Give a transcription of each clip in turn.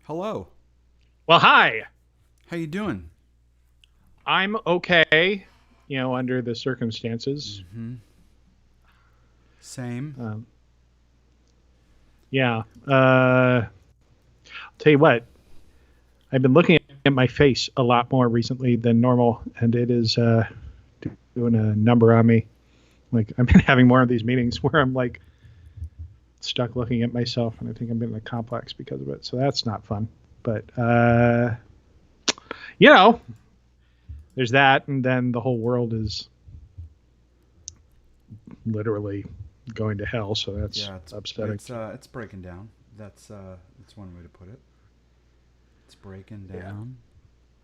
Hello. Well, hi. How you doing? I'm okay, under the circumstances. Mm-hmm. Same. Um, yeah. Tell you what, I've been looking at my face a lot more recently than normal, and it is doing a number on me. Like, I've been having more of these meetings where I'm like stuck looking at myself, and I think I'm getting a complex because of it. So that's not fun. But, you know, there's that, and then the whole world is literally going to hell. So that's Yeah, it's upsetting. it's it's breaking down. That's one way to put it. It's breaking Yeah. down.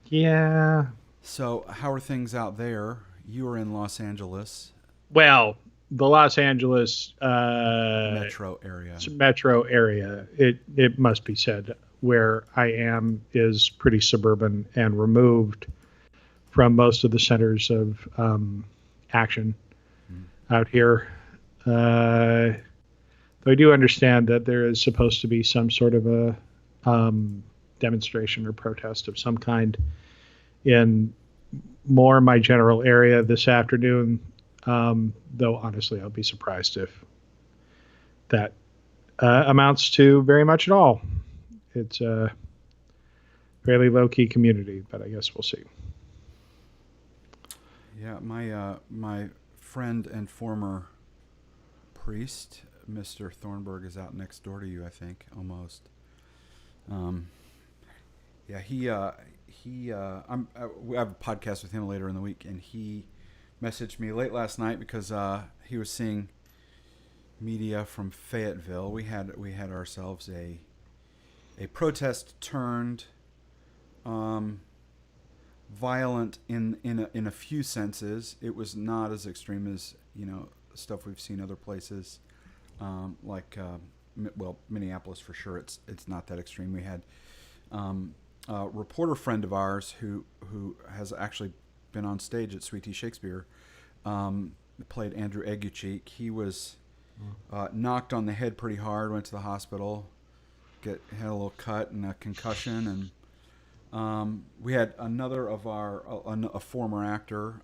Yeah. So, how are things out there? You are in Los Angeles Well, the Los Angeles metro area. metro area, it must be said, where I am is pretty suburban and removed from most of the centers of action Mm. out here. Uh, though I do understand that there is supposed to be some sort of a demonstration or protest of some kind in more my general area this afternoon. Though honestly, I'll be surprised if that amounts to very much at all. It's a fairly low key community, but I guess we'll see. Yeah, my friend and former priest, Mr. Thornburg, is out next door to you. I think almost. Um, yeah, he we have a podcast with him later in the week, and he messaged me late last night because he was seeing media from Fayetteville. We had ourselves a protest turned um, violent in a few senses. It was not as extreme as stuff we've seen other places, like Minneapolis for sure. It's not that extreme. We had a reporter friend of ours who has actually been on stage at Sweet Tea Shakespeare. Played Andrew Eguchi. He was knocked on the head pretty hard. Went to the hospital. Had a little cut and a concussion. And we had another of a former actor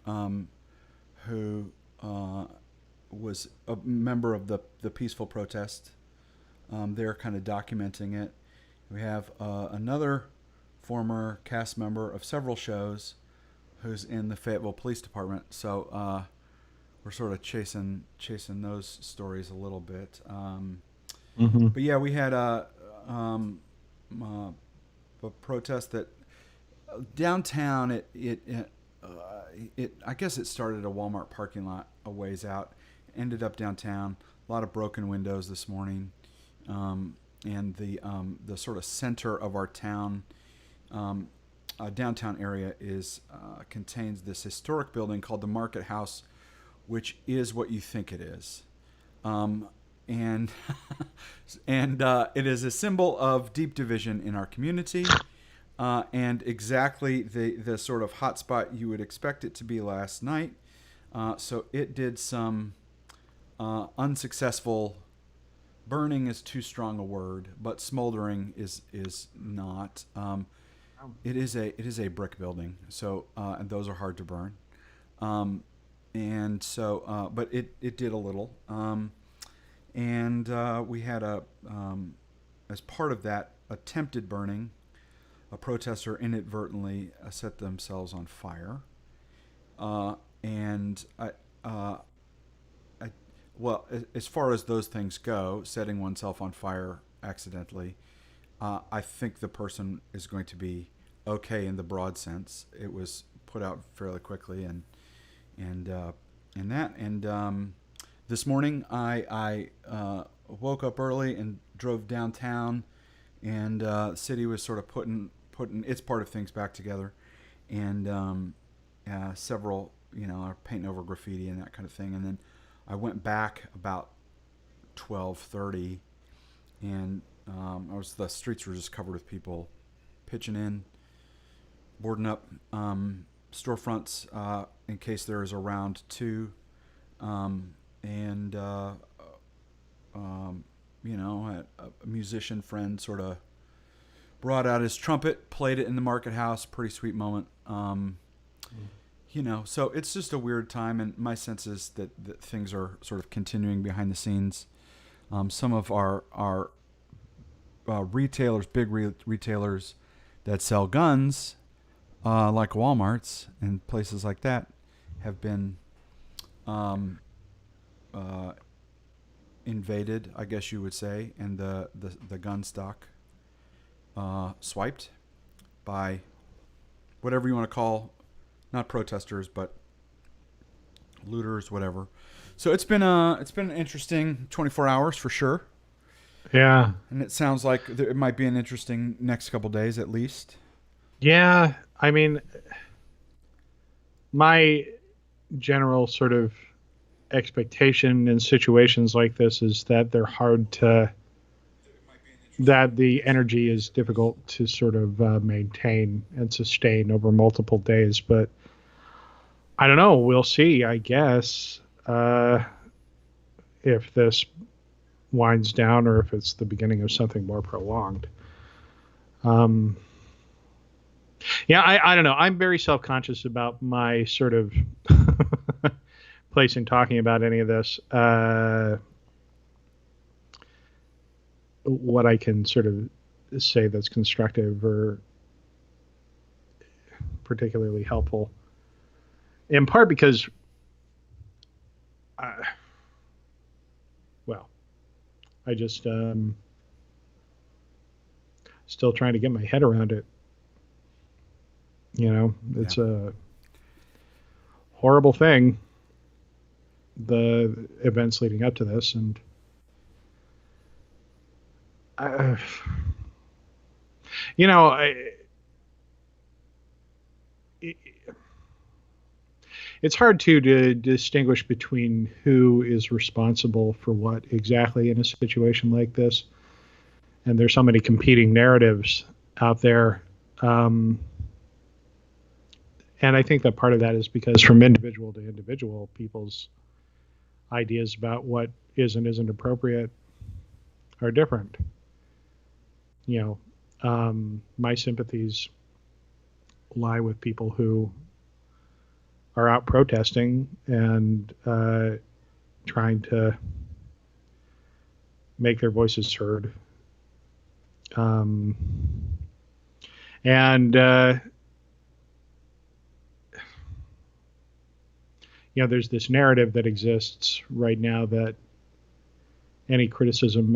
who was a member of the peaceful protest. They're kind of documenting it. We have another former cast member of several shows who's in the Fayetteville Police Department. So we're sort of chasing those stories a little bit. Mm-hmm. But yeah, we had uh, a protest that downtown. It I guess it started at a Walmart parking lot a ways out, ended up downtown. A lot of broken windows this morning, and the sort of center of our town. Downtown area is contains this historic building called the Market House, which is what you think it is. And and it is a symbol of deep division in our community, and exactly the sort of hotspot you would expect it to be last night. So it did some unsuccessful burning is too strong a word, but smoldering is not. It is a brick building, so and those are hard to burn. And so, but it did a little. And we had as part of that attempted burning, a protester inadvertently set themselves on fire. And I, well, as far as those things go, setting oneself on fire accidentally, I think the person is going to be okay in the broad sense. It was put out fairly quickly, and and that and this morning I woke up early and drove downtown, and the city was sort of putting its part of things back together, and several are painting over graffiti and that kind of thing, and then I went back about 12:30, and the streets were just covered with people pitching in, boarding up storefronts in case there is a round two, and a musician friend sort of brought out his trumpet, played it in the market house. Pretty sweet moment. So it's just a weird time, and my sense is that things are sort of continuing behind the scenes. Some of our retailers, big retailers that sell guns, like Walmart's and places like that, have been invaded, I guess you would say, and the gun stock swiped by whatever you want to call, not protesters, but looters, whatever. So it's been an interesting 24 hours for sure. Yeah. And it sounds like it might be an interesting next couple days at least. Yeah. I mean, my general sort of expectation in situations like this is that they're hard to, that the energy is difficult to sort of maintain and sustain over multiple days. But I don't know. We'll see, I guess, if this winds down or if it's the beginning of something more prolonged. Yeah, I don't know. I'm very self-conscious about my sort of place in talking about any of this. What I can sort of say that's constructive or particularly helpful. In part because, I just still trying to get my head around it. It's a horrible thing, the events leading up to this, and it's hard to distinguish between who is responsible for what exactly in a situation like this. And there's so many competing narratives out there. And I think that part of that is because from individual to individual, people's ideas about what is and isn't appropriate are different. My sympathies lie with people who are out protesting and trying to make their voices heard. There's this narrative that exists right now that any criticism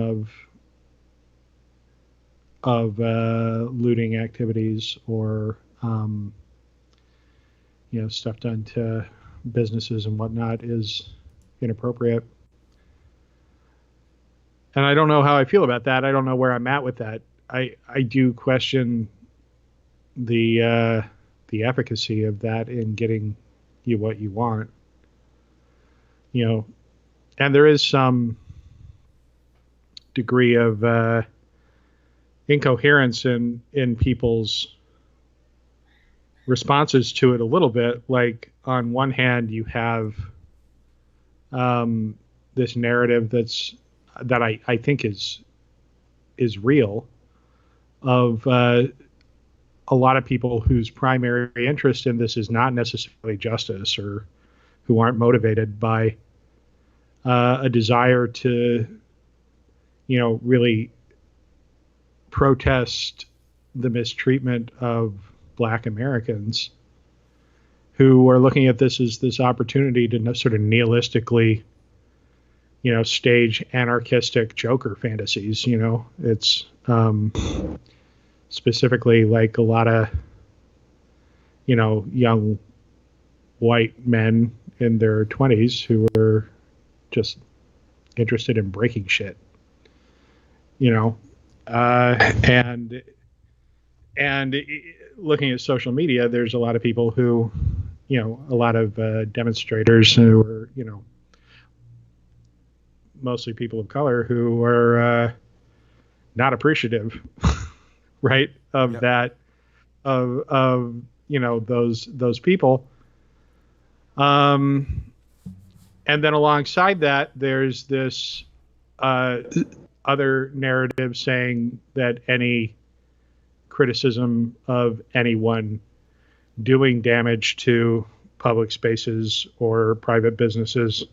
of looting activities or stuff done to businesses and whatnot is inappropriate. And I don't know how I feel about that. I don't know where I'm at with that. I do question the efficacy of that in getting you what you want. And there is some degree of incoherence in people's responses to it a little bit. Like on one hand, you have this narrative that I think is real of a lot of people whose primary interest in this is not necessarily justice or who aren't motivated by a desire to, really protest the mistreatment of Black Americans, who are looking at this as this opportunity to sort of nihilistically, stage anarchistic Joker fantasies. It's specifically like a lot of, young white men in their 20s who were just interested in breaking shit, and looking at social media, there's a lot of people who, a lot of demonstrators who are, mostly people of color who are not appreciative, right, of Yep. that, of those people. And then alongside that, there's this other narrative saying that any criticism of anyone doing damage to public spaces or private businesses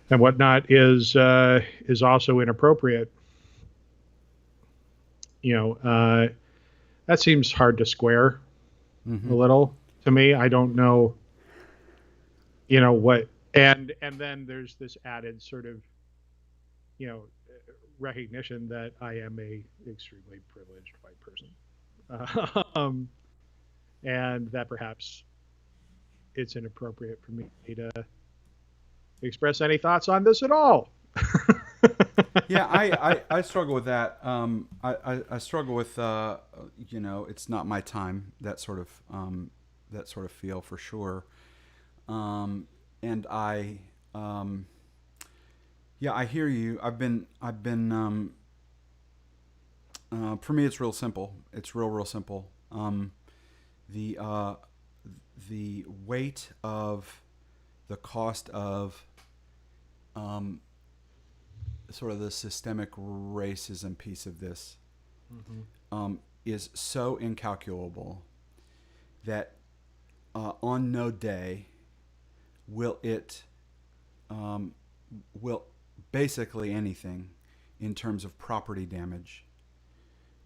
and whatnot is also inappropriate. That seems hard to square a little to me. I don't know, what, and then there's this added sort of, you know, recognition that I am a extremely privileged white person, and that perhaps it's inappropriate for me to express any thoughts on this at all. Yeah, I struggle with that. I struggle with it's not my time. That sort of feel for sure. And I hear you. For me, it's real simple. It's real simple. The the weight of the cost of sort of the systemic racism piece of this is so incalculable that on no day will it will basically anything in terms of property damage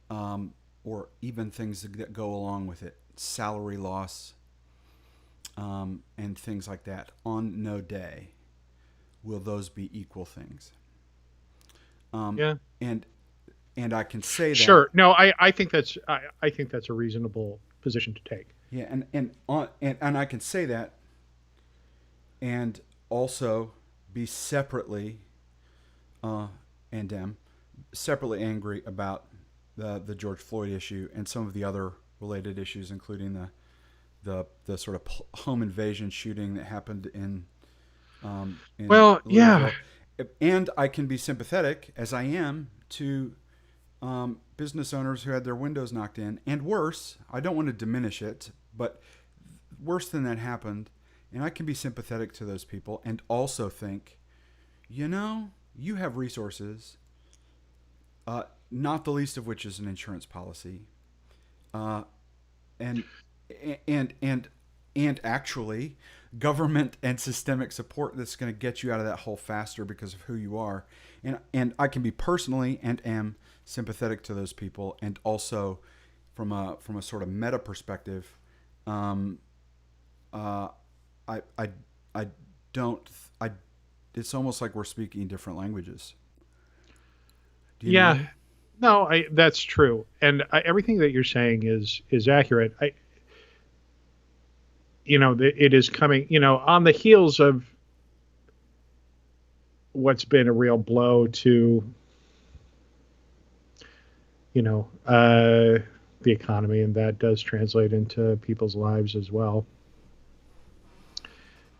or even things that go along with it, salary loss and things like that, on no day will those be equal things. Yeah. And I can say that. Sure. No, I think that's I think that's a reasonable position to take. Yeah, and I can say that, and also be separately, separately angry about the George Floyd issue and some of the other related issues, including the sort of home invasion shooting that happened in well, Louisville. yeah. And I can be sympathetic, as I am, to business owners who had their windows knocked in, and worse. I don't want to diminish it, but worse than that happened. And I can be sympathetic to those people and also think, you have resources, not the least of which is an insurance policy, and actually government and systemic support that's going to get you out of that hole faster because of who you are. And I can be personally and am sympathetic to those people, and also from a sort of meta perspective, it's almost like we're speaking different languages. Do you know? No, that's true, and everything that you're saying is accurate. It is coming, on the heels of what's been a real blow to, the economy, and that does translate into people's lives as well.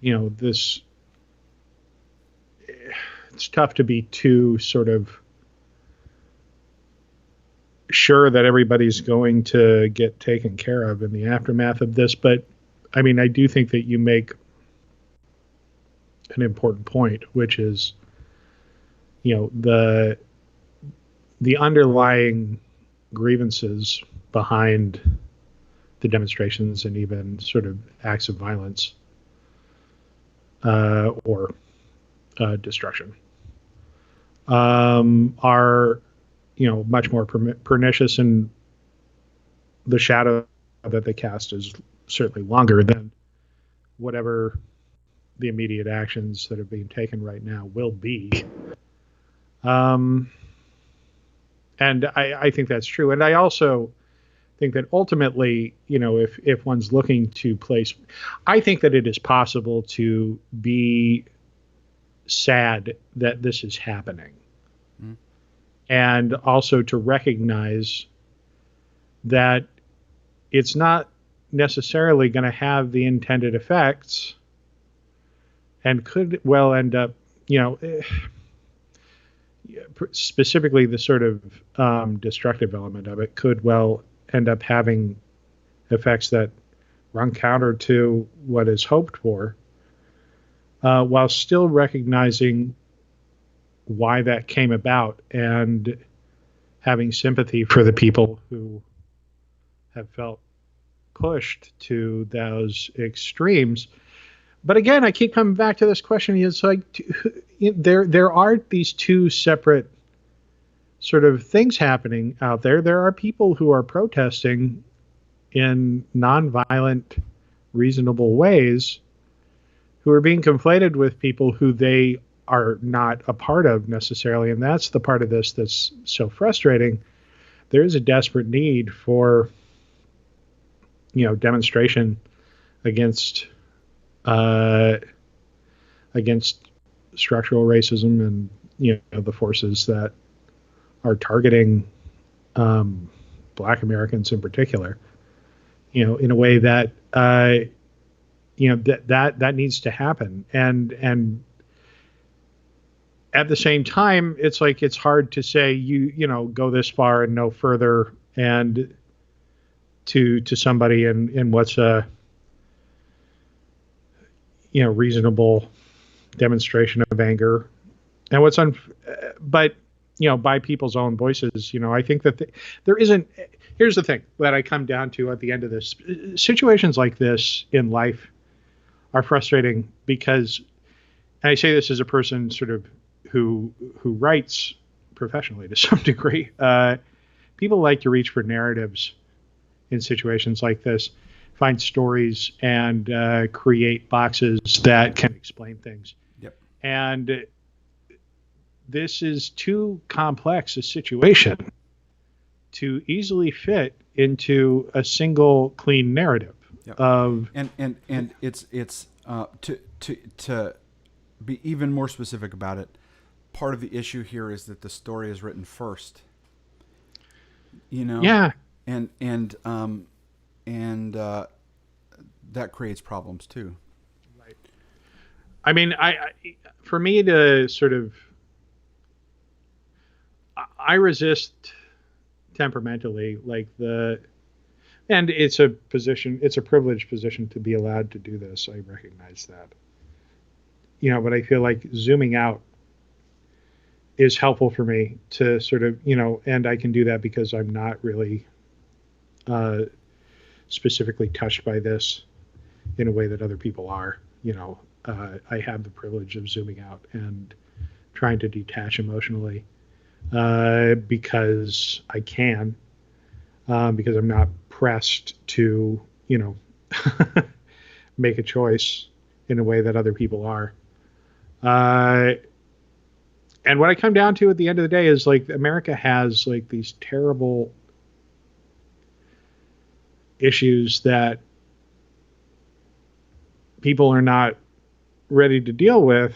It's tough to be too sort of sure that everybody's going to get taken care of in the aftermath of this, but I mean, I do think that you make an important point, which is, the underlying grievances behind the demonstrations and even sort of acts of violence or destruction are, much more pernicious, and the shadow that they cast is certainly longer than whatever the immediate actions that are being taken right now will be. And I think that's true. And I also think that ultimately, if one's looking to place, I think that it is possible to be sad that this is happening. Mm. And also to recognize that it's not necessarily going to have the intended effects and could well end up, specifically the sort of destructive element of it could well end up having effects that run counter to what is hoped for, while still recognizing why that came about and having sympathy for the people who have felt pushed to those extremes. But again, I keep coming back to this question. It's like there are these two separate sort of things happening out there. There are people who are protesting in nonviolent, reasonable ways who are being conflated with people who they are not a part of necessarily. And that's the part of this that's so frustrating. There is a desperate need for, demonstration against against structural racism and the forces that are targeting Black Americans in particular. In a way that that needs to happen, and at the same time, it's like it's hard to say go this far and no further, and to somebody in what's a reasonable demonstration of anger, and but by people's own voices. I think that there isn't. Here's the thing that I come down to at the end of this: situations like this in life are frustrating because, and I say this as a person sort of who writes professionally to some degree. People like to reach for narratives in situations like this, find stories, and create boxes that can explain things. Yep. And this is too complex a situation to easily fit into a single clean narrative. Yep. Of and it's to be even more specific about it. Part of the issue here is that the story is written first. Yeah. And that creates problems too. Right. I mean, for me to sort of, I resist temperamentally, and it's a privileged position to be allowed to do this. I recognize that. But I feel like zooming out is helpful for me to sort of, and I can do that because I'm not really specifically touched by this in a way that other people are. I have the privilege of zooming out and trying to detach emotionally because I can, because I'm not pressed to, make a choice in a way that other people are. And what I come down to at the end of the day is like America has like these terrible issues that people are not ready to deal with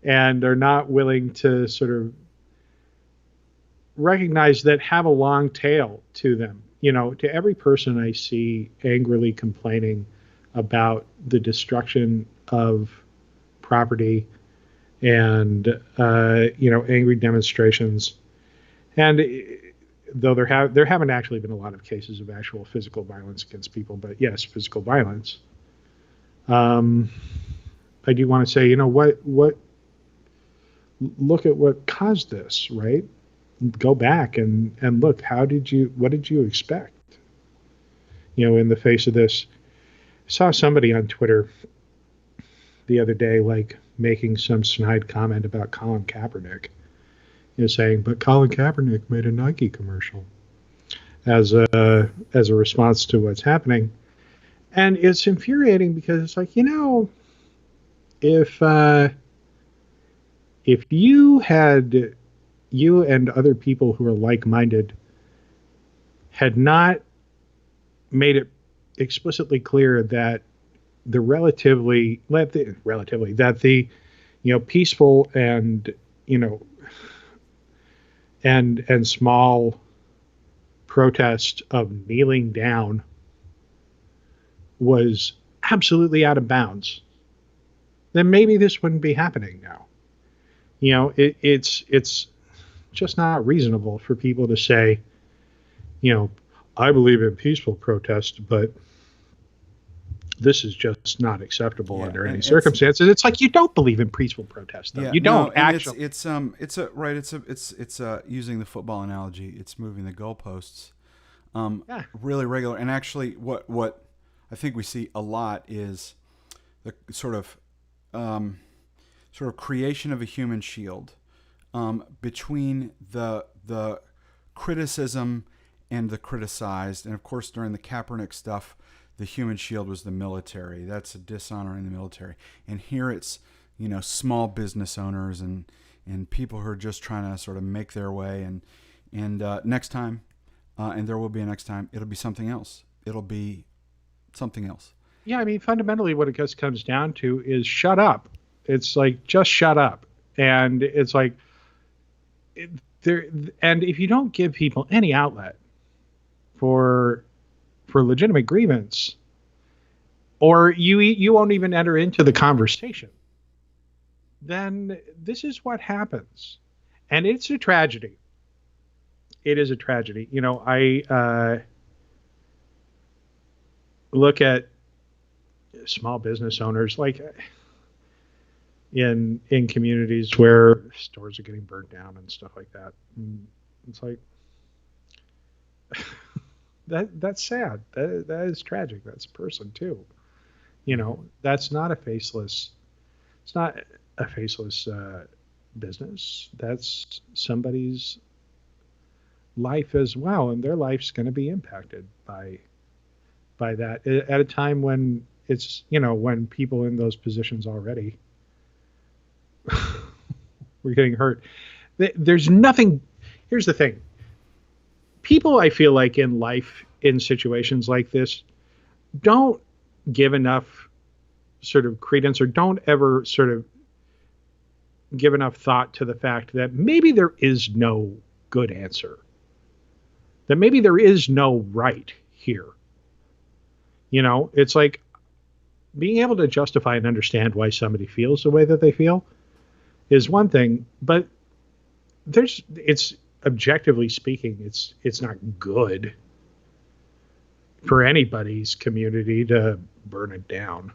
and are not willing to sort of recognize that have a long tail to them. To every person I see angrily complaining about the destruction of property and angry demonstrations, and though there haven't actually been a lot of cases of actual physical violence against people, but yes, physical violence. I do want to say, what look at what caused this, right? Go back and look, what did you expect? In the face of this. I saw somebody on Twitter the other day, making some snide comment about Colin Kaepernick, saying, but Colin Kaepernick made a Nike commercial as a response to what's happening. And it's infuriating because it's like, if you and other people who are like-minded had not made it explicitly clear that that the peaceful and and small protest of kneeling down was absolutely out of bounds, then maybe this wouldn't be happening now. It's just not reasonable for people to say, I believe in peaceful protest, but this is just not acceptable under any circumstances. It's like you don't believe in peaceful protest, though. You don't actually. It's using the football analogy. It's moving the goalposts. Yeah. really regular. And actually, what I think we see a lot is the sort of creation of a human shield between the criticism and the criticized. And of course, during the Kaepernick stuff, the human shield was the military. That's a dishonoring the military. And here it's, small business owners and people who are just trying to sort of make their way. And next time, and there will be a next time, it'll be something else. It'll be something else. Yeah, I mean, fundamentally, what it just comes down to is shut up. It's like, just shut up. And it's like, there. And if you don't give people any outlet for legitimate grievance, or you won't even enter into the conversation, then this is what happens, and it's a tragedy. It is a tragedy. I look at small business owners, like in communities where stores are getting burnt down and stuff like that. And it's like that's sad. That is tragic. That's a person too. That's not a faceless. It's not a faceless business. That's somebody's life as well, and their life's going to be impacted by that at a time when it's when people in those positions already were getting hurt. There's nothing. Here's the thing. People, I feel like, in life, in situations like this, don't give enough sort of credence, or don't ever sort of give enough thought to the fact that maybe there is no good answer, that maybe there is no right here. It's like being able to justify and understand why somebody feels the way that they feel is one thing, but it's objectively speaking, it's not good for anybody's community to burn it down.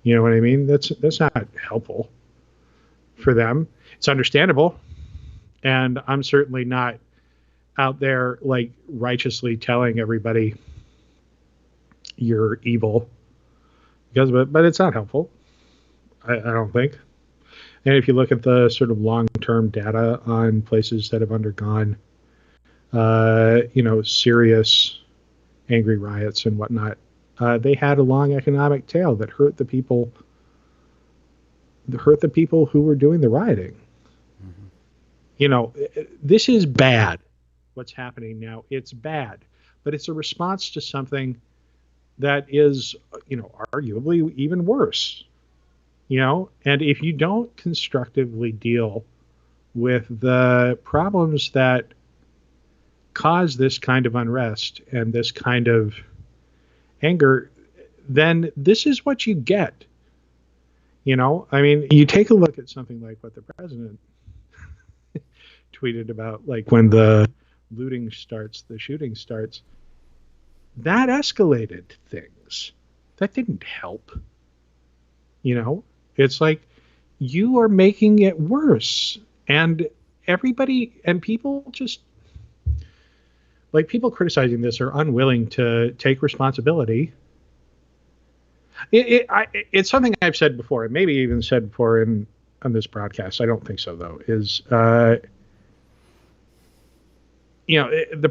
You know what I mean? That's not helpful for them. It's understandable, and I'm certainly not out there like righteously telling everybody you're evil because of it, but it's not helpful. I don't think. And if you look at the sort of long-term data on places that have undergone, serious angry riots and whatnot, they had a long economic tail that hurt the people who were doing the rioting. Mm-hmm. This is bad. What's happening now? It's bad, but it's a response to something that is, arguably even worse. And if you don't constructively deal with the problems that cause this kind of unrest and this kind of anger, then this is what you get. I mean, you take a look at something like what the president tweeted about, like when the looting starts, the shooting starts, that escalated things. That didn't help. It's like you are making it worse. And everybody and people just, like, people criticizing this are unwilling to take responsibility. It's something I've said before, and maybe even said before on this broadcast. I don't think so, though, is, the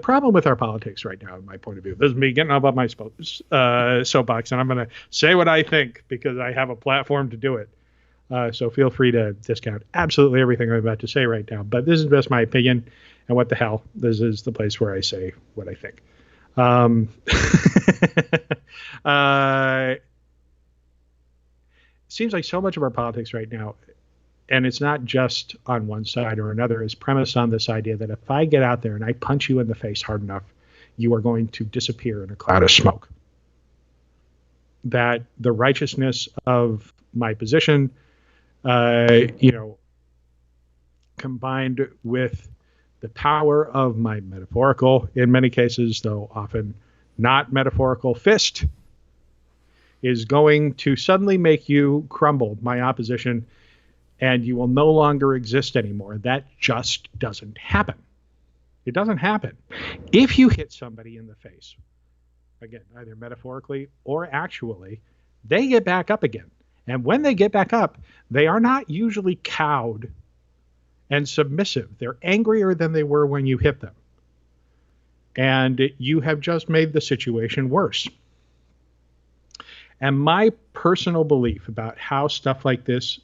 problem with our politics right now, in my point of view, this is me getting up on my soapbox, and I'm going to say what I think because I have a platform to do it. So feel free to discount absolutely everything I'm about to say right now. But this is just my opinion, and what the hell, this is the place where I say what I think. Seems like so much of our politics right now, and it's not just on one side or another, is premised on this idea that if I get out there and I punch you in the face hard enough, you are going to disappear in a cloud of smoke. That the righteousness of my position, combined with the power of my metaphorical, in many cases, though often not metaphorical, fist, is going to suddenly make you crumble, my opposition, and you will no longer exist anymore. That just doesn't happen. It doesn't happen. If you hit somebody in the face, again, either metaphorically or actually, they get back up again. And when they get back up, they are not usually cowed and submissive. They're angrier than they were when you hit them. And you have just made the situation worse. And my personal belief about how stuff like this,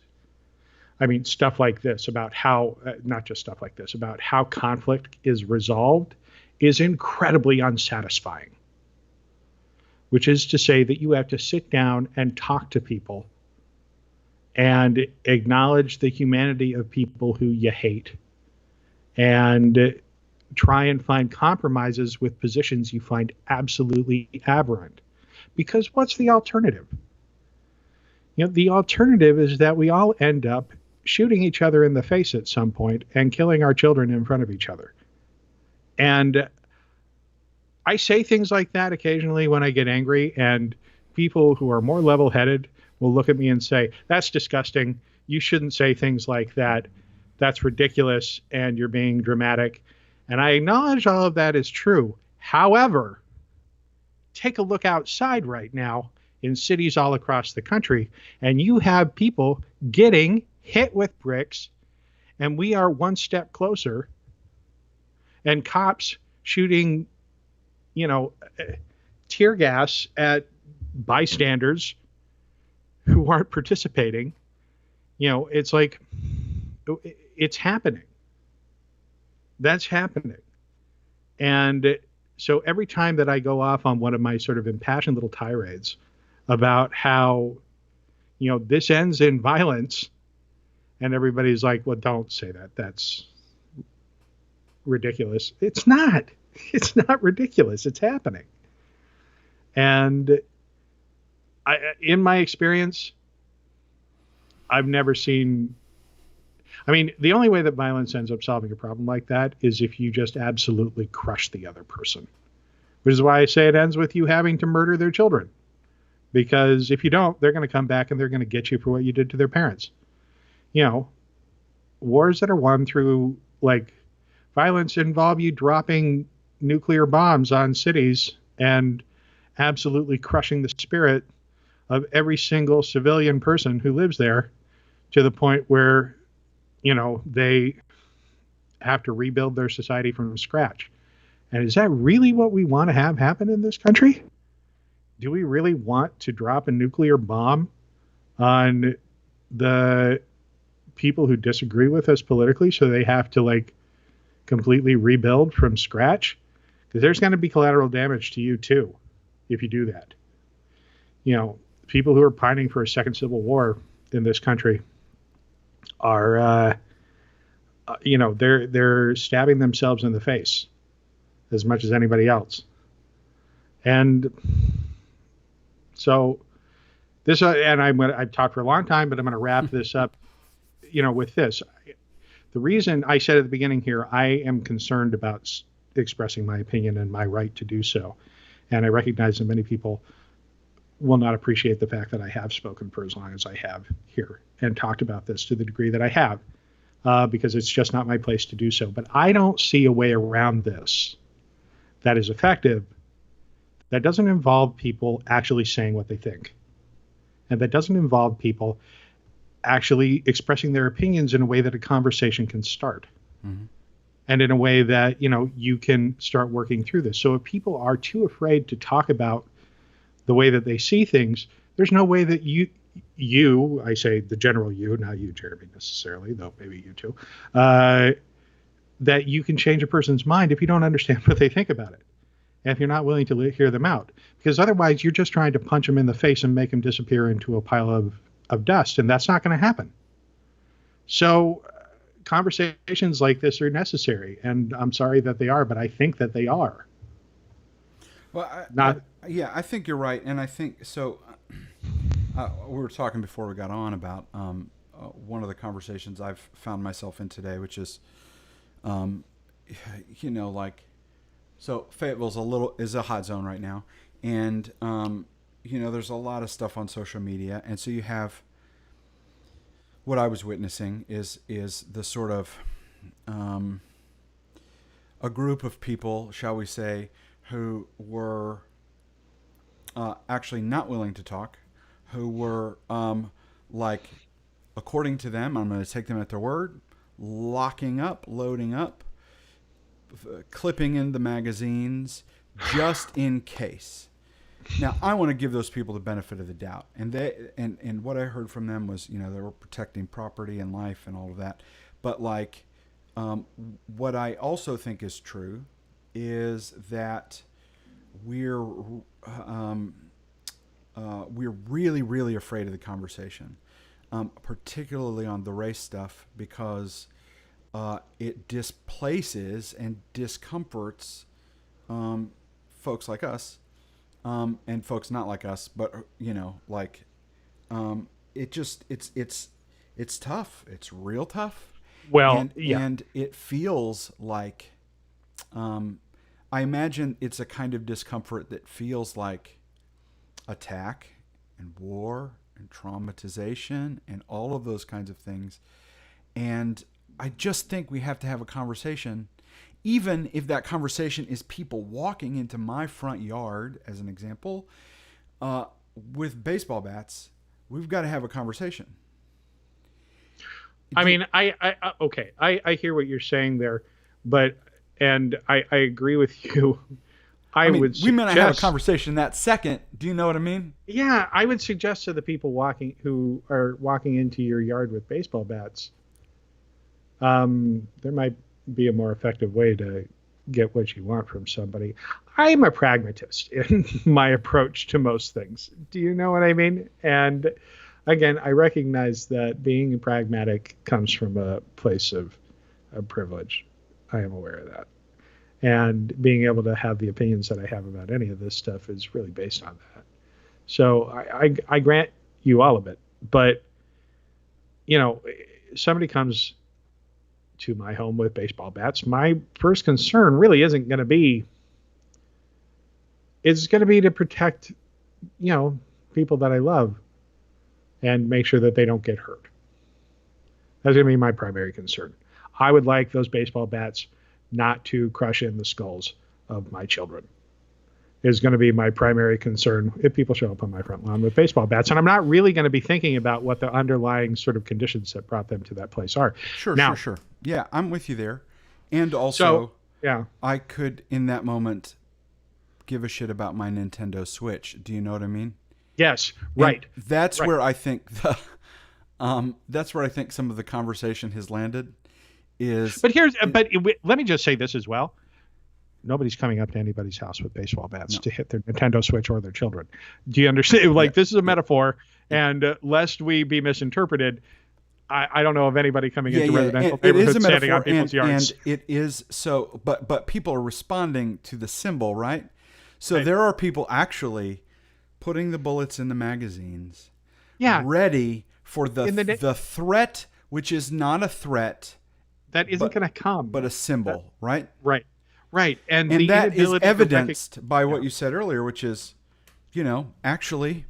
about how, not just stuff like this, about how conflict is resolved is incredibly unsatisfying. Which is to say that you have to sit down and talk to people and acknowledge the humanity of people who you hate and try and find compromises with positions you find absolutely aberrant. Because what's the alternative? The alternative is that we all end up shooting each other in the face at some point and killing our children in front of each other. And I say things like that occasionally when I get angry, and people who are more level-headed will look at me and say, that's disgusting. You shouldn't say things like that. That's ridiculous, and you're being dramatic. And I acknowledge all of that is true. However, take a look outside right now in cities all across the country, and you have people getting hit with bricks, and we are one step closer, and cops shooting tear gas at bystanders who aren't participating. It's like, it's happening. That's happening. And so every time that I go off on one of my sort of impassioned little tirades about how, this ends in violence, and everybody's like, well, don't say that. That's ridiculous. It's not. It's not ridiculous. It's happening. And in my experience, I've never seen... the only way that violence ends up solving a problem like that is if you just absolutely crush the other person. Which is why I say it ends with you having to murder their children. Because if you don't, they're going to come back and they're going to get you for what you did to their parents. Wars that are won through, violence involve you dropping nuclear bombs on cities and absolutely crushing the spirit of every single civilian person who lives there to the point where, they have to rebuild their society from scratch. And is that really what we want to have happen in this country? Do we really want to drop a nuclear bomb on the people who disagree with us politically so they have to, completely rebuild from scratch? Because there's going to be collateral damage to you, too, if you do that. People who are pining for a second civil war in this country are, they're stabbing themselves in the face as much as anybody else. And so this, and I've talked for a long time, but I'm going to wrap this up, with this. The reason I said at the beginning here, I am concerned about expressing my opinion and my right to do so. And I recognize that many people will not appreciate the fact that I have spoken for as long as I have here and talked about this to the degree that I have, because it's just not my place to do so. But I don't see a way around this that is effective, that doesn't involve people actually saying what they think, and that doesn't involve people actually expressing their opinions in a way that a conversation can start. Mm-hmm. And in a way that, you can start working through this. So if people are too afraid to talk about the way that they see things, there's no way that you, I say the general you, not you, Jeremy, necessarily, though maybe you too, that you can change a person's mind if you don't understand what they think about it. And if you're not willing to hear them out. Because otherwise you're just trying to punch them in the face and make them disappear into a pile of dust, and that's not going to happen. So conversations like this are necessary, and I'm sorry that they are, but I think that they are. Well, I think you're right, and I think so. We were talking before we got on about one of the conversations I've found myself in today, which is, so Fayetteville's is a hot zone right now, and there's a lot of stuff on social media, and so you have what I was witnessing is the sort of a group of people, shall we say, who were actually not willing to talk, who were like, according to them, I'm going to take them at their word, locking up, loading up, clipping in the magazines just in case. Now, I want to give those people the benefit of the doubt, and what I heard from them was, they were protecting property and life and all of that. But like, what I also think is true is that we're really, really afraid of the conversation, particularly on the race stuff, because it displaces and discomforts folks like us, and folks not like us, but like, it's tough. It's real tough. Well, and yeah. and it feels like, I imagine it's a kind of discomfort that feels like attack and war and traumatization and all of those kinds of things. And I just think we have to have a conversation, even if that conversation is people walking into my front yard, as an example, with baseball bats. We've got to have a conversation. I mean, okay, I hear what you're saying there, and I agree with you. I mean, would we may not have a suggest, conversation that second. Do you know what I mean? yeah, I would suggest to the people who are walking into your yard with baseball bats, there might be a more effective way to get what you want from somebody. I'm a pragmatist in my approach to most things. Do you know what I mean? And again, I recognize that being pragmatic comes from a place of privilege. I am aware of that. And being able to have the opinions that I have about any of this stuff is really based on that. So I grant you all of it. But, somebody comes to my home with baseball bats. My first concern really isn't going to be, it's going to be to protect, people that I love and make sure that they don't get hurt. That's going to be my primary concern. I would like those baseball bats not to crush in the skulls of my children. Is going to be my primary concern if people show up on my front lawn with baseball bats. And I'm not really going to be thinking about what the underlying sort of conditions that brought them to that place are. Sure. Yeah, I'm with you there. And also, yeah, I could, in that moment, give a shit about my Nintendo Switch. Do you know what I mean? Yes, right. And that's right. where I think that's where I think some of the conversation has landed. But let me just say this as well. Nobody's coming up to anybody's house with baseball bats to hit their Nintendo Switch or their children. Do you understand? Like, this is a metaphor, and lest we be misinterpreted, I don't know of anybody coming into residential neighborhoods standing on people's yards. And it is so, but people are responding to the symbol, right? So there are people actually putting the bullets in the magazines, ready for the threat, which is not a threat. That isn't going to come. But a symbol, right? Right. And that is evidenced by what you said earlier, which is, actually,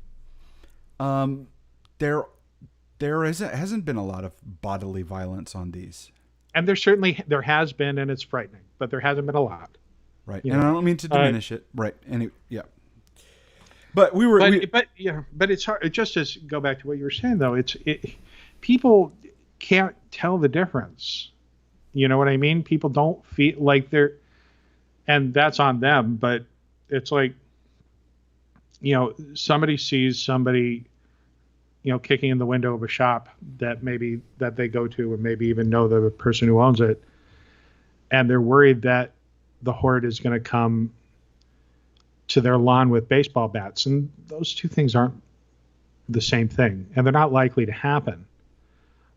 there hasn't been a lot of bodily violence on these. And there has been, and it's frightening, but there hasn't been a lot. Right. And I don't mean to diminish it. Right. But but it's hard. Just to go back to what you were saying, though, people can't tell the difference. You know what I mean? People don't feel like they're, and that's on them, but it's like, somebody sees somebody, kicking in the window of a shop that they go to, and maybe even know the person who owns it. And they're worried that the horde is going to come to their lawn with baseball bats. And those two things aren't the same thing, and they're not likely to happen.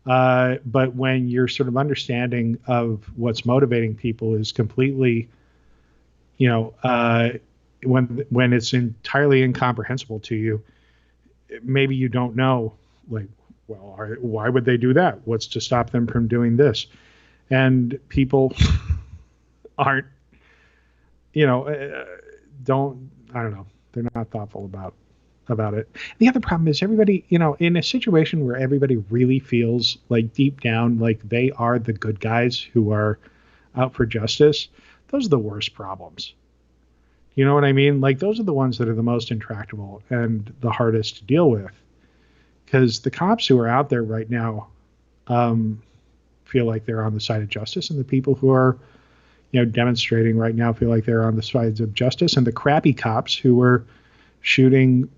But when your sort of understanding of what's motivating people is completely, when it's entirely incomprehensible to you, maybe you don't know, like, well, why would they do that? What's to stop them from doing this? And people aren't, I don't know. They're not thoughtful about it. The other problem is everybody, in a situation where everybody really feels like deep down, like they are the good guys who are out for justice, those are the worst problems. You know what I mean? Like, those are the ones that are the most intractable and the hardest to deal with, because the cops who are out there right now feel like they're on the side of justice, and the people who are, demonstrating right now feel like they're on the sides of justice, and the crappy cops who are shooting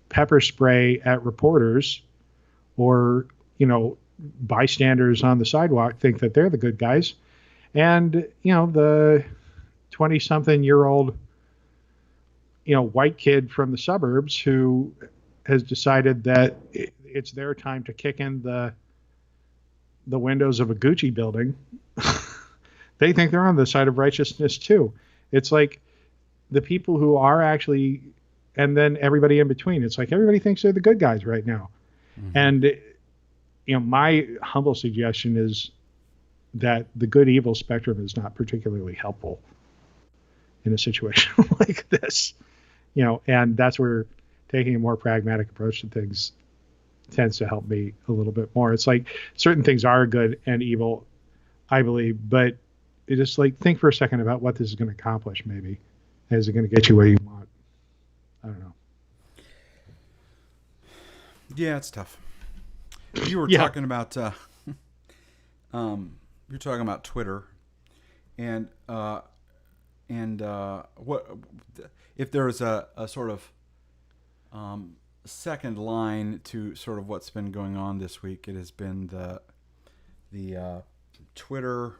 pepper spray at reporters or, bystanders on the sidewalk think that they're the good guys. And, the 20-something-year-old, white kid from the suburbs who has decided that it's their time to kick in the windows of a Gucci building. They think they're on the side of righteousness too. It's like the people who are actually, and then everybody in between. It's like everybody thinks they're the good guys right now. Mm-hmm. And, my humble suggestion is that the good evil spectrum is not particularly helpful in a situation like this. And that's where taking a more pragmatic approach to things tends to help me a little bit more. It's like certain things are good and evil, I believe, but it just like think for a second about what this is going to accomplish. Maybe is it going to get you where you want? I don't know. Yeah, it's tough. You were talking about you're talking about Twitter, and what if there's a sort of second line to sort of what's been going on this week? It has been the Twitter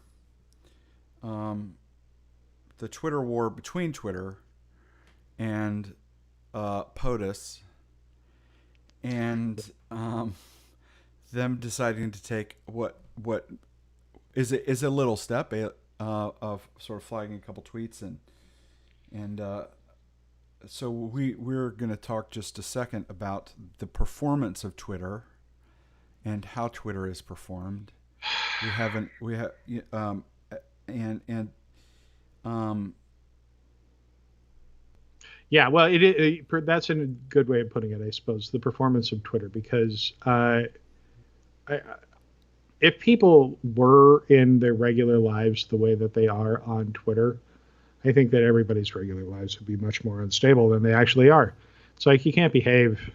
the Twitter war between Twitter and POTUS, and them deciding to take what is a little step of sort of flagging a couple tweets, and so we're going to talk just a second about the performance of Twitter and how Twitter is performed. Yeah, well, that's a good way of putting it, I suppose, the performance of Twitter, because if people were in their regular lives the way that they are on Twitter, I think that everybody's regular lives would be much more unstable than they actually are. It's like you can't behave,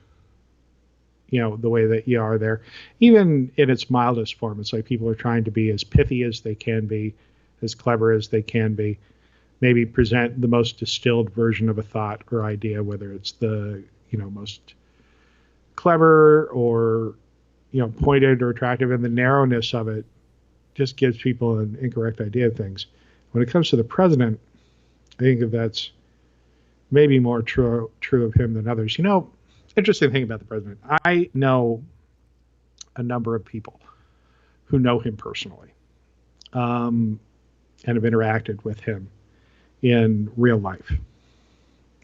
the way that you are there. Even in its mildest form, it's like people are trying to be as pithy as they can be, as clever as they can be, maybe present the most distilled version of a thought or idea, whether it's the, most clever or, pointed or attractive, and the narrowness of it just gives people an incorrect idea of things. When it comes to the president, I think that that's maybe more true of him than others. Interesting thing about the president, I know a number of people who know him personally, and have interacted with him in real life,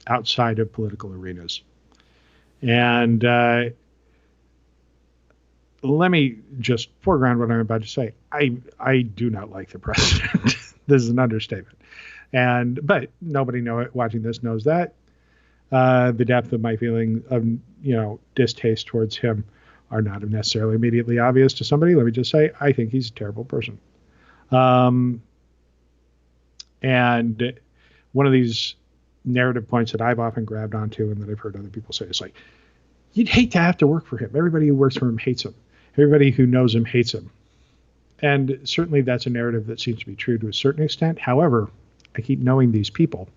outside of political arenas. And let me just foreground what I'm about to say. I do not like the president. This is an understatement. But nobody watching this knows that. The depth of my feeling of, distaste towards him are not necessarily immediately obvious to somebody. Let me just say, I think he's a terrible person. And one of these narrative points that I've often grabbed onto and that I've heard other people say is like, you'd hate to have to work for him. Everybody who works for him hates him. Everybody who knows him hates him. And certainly that's a narrative that seems to be true to a certain extent. However, I keep knowing these people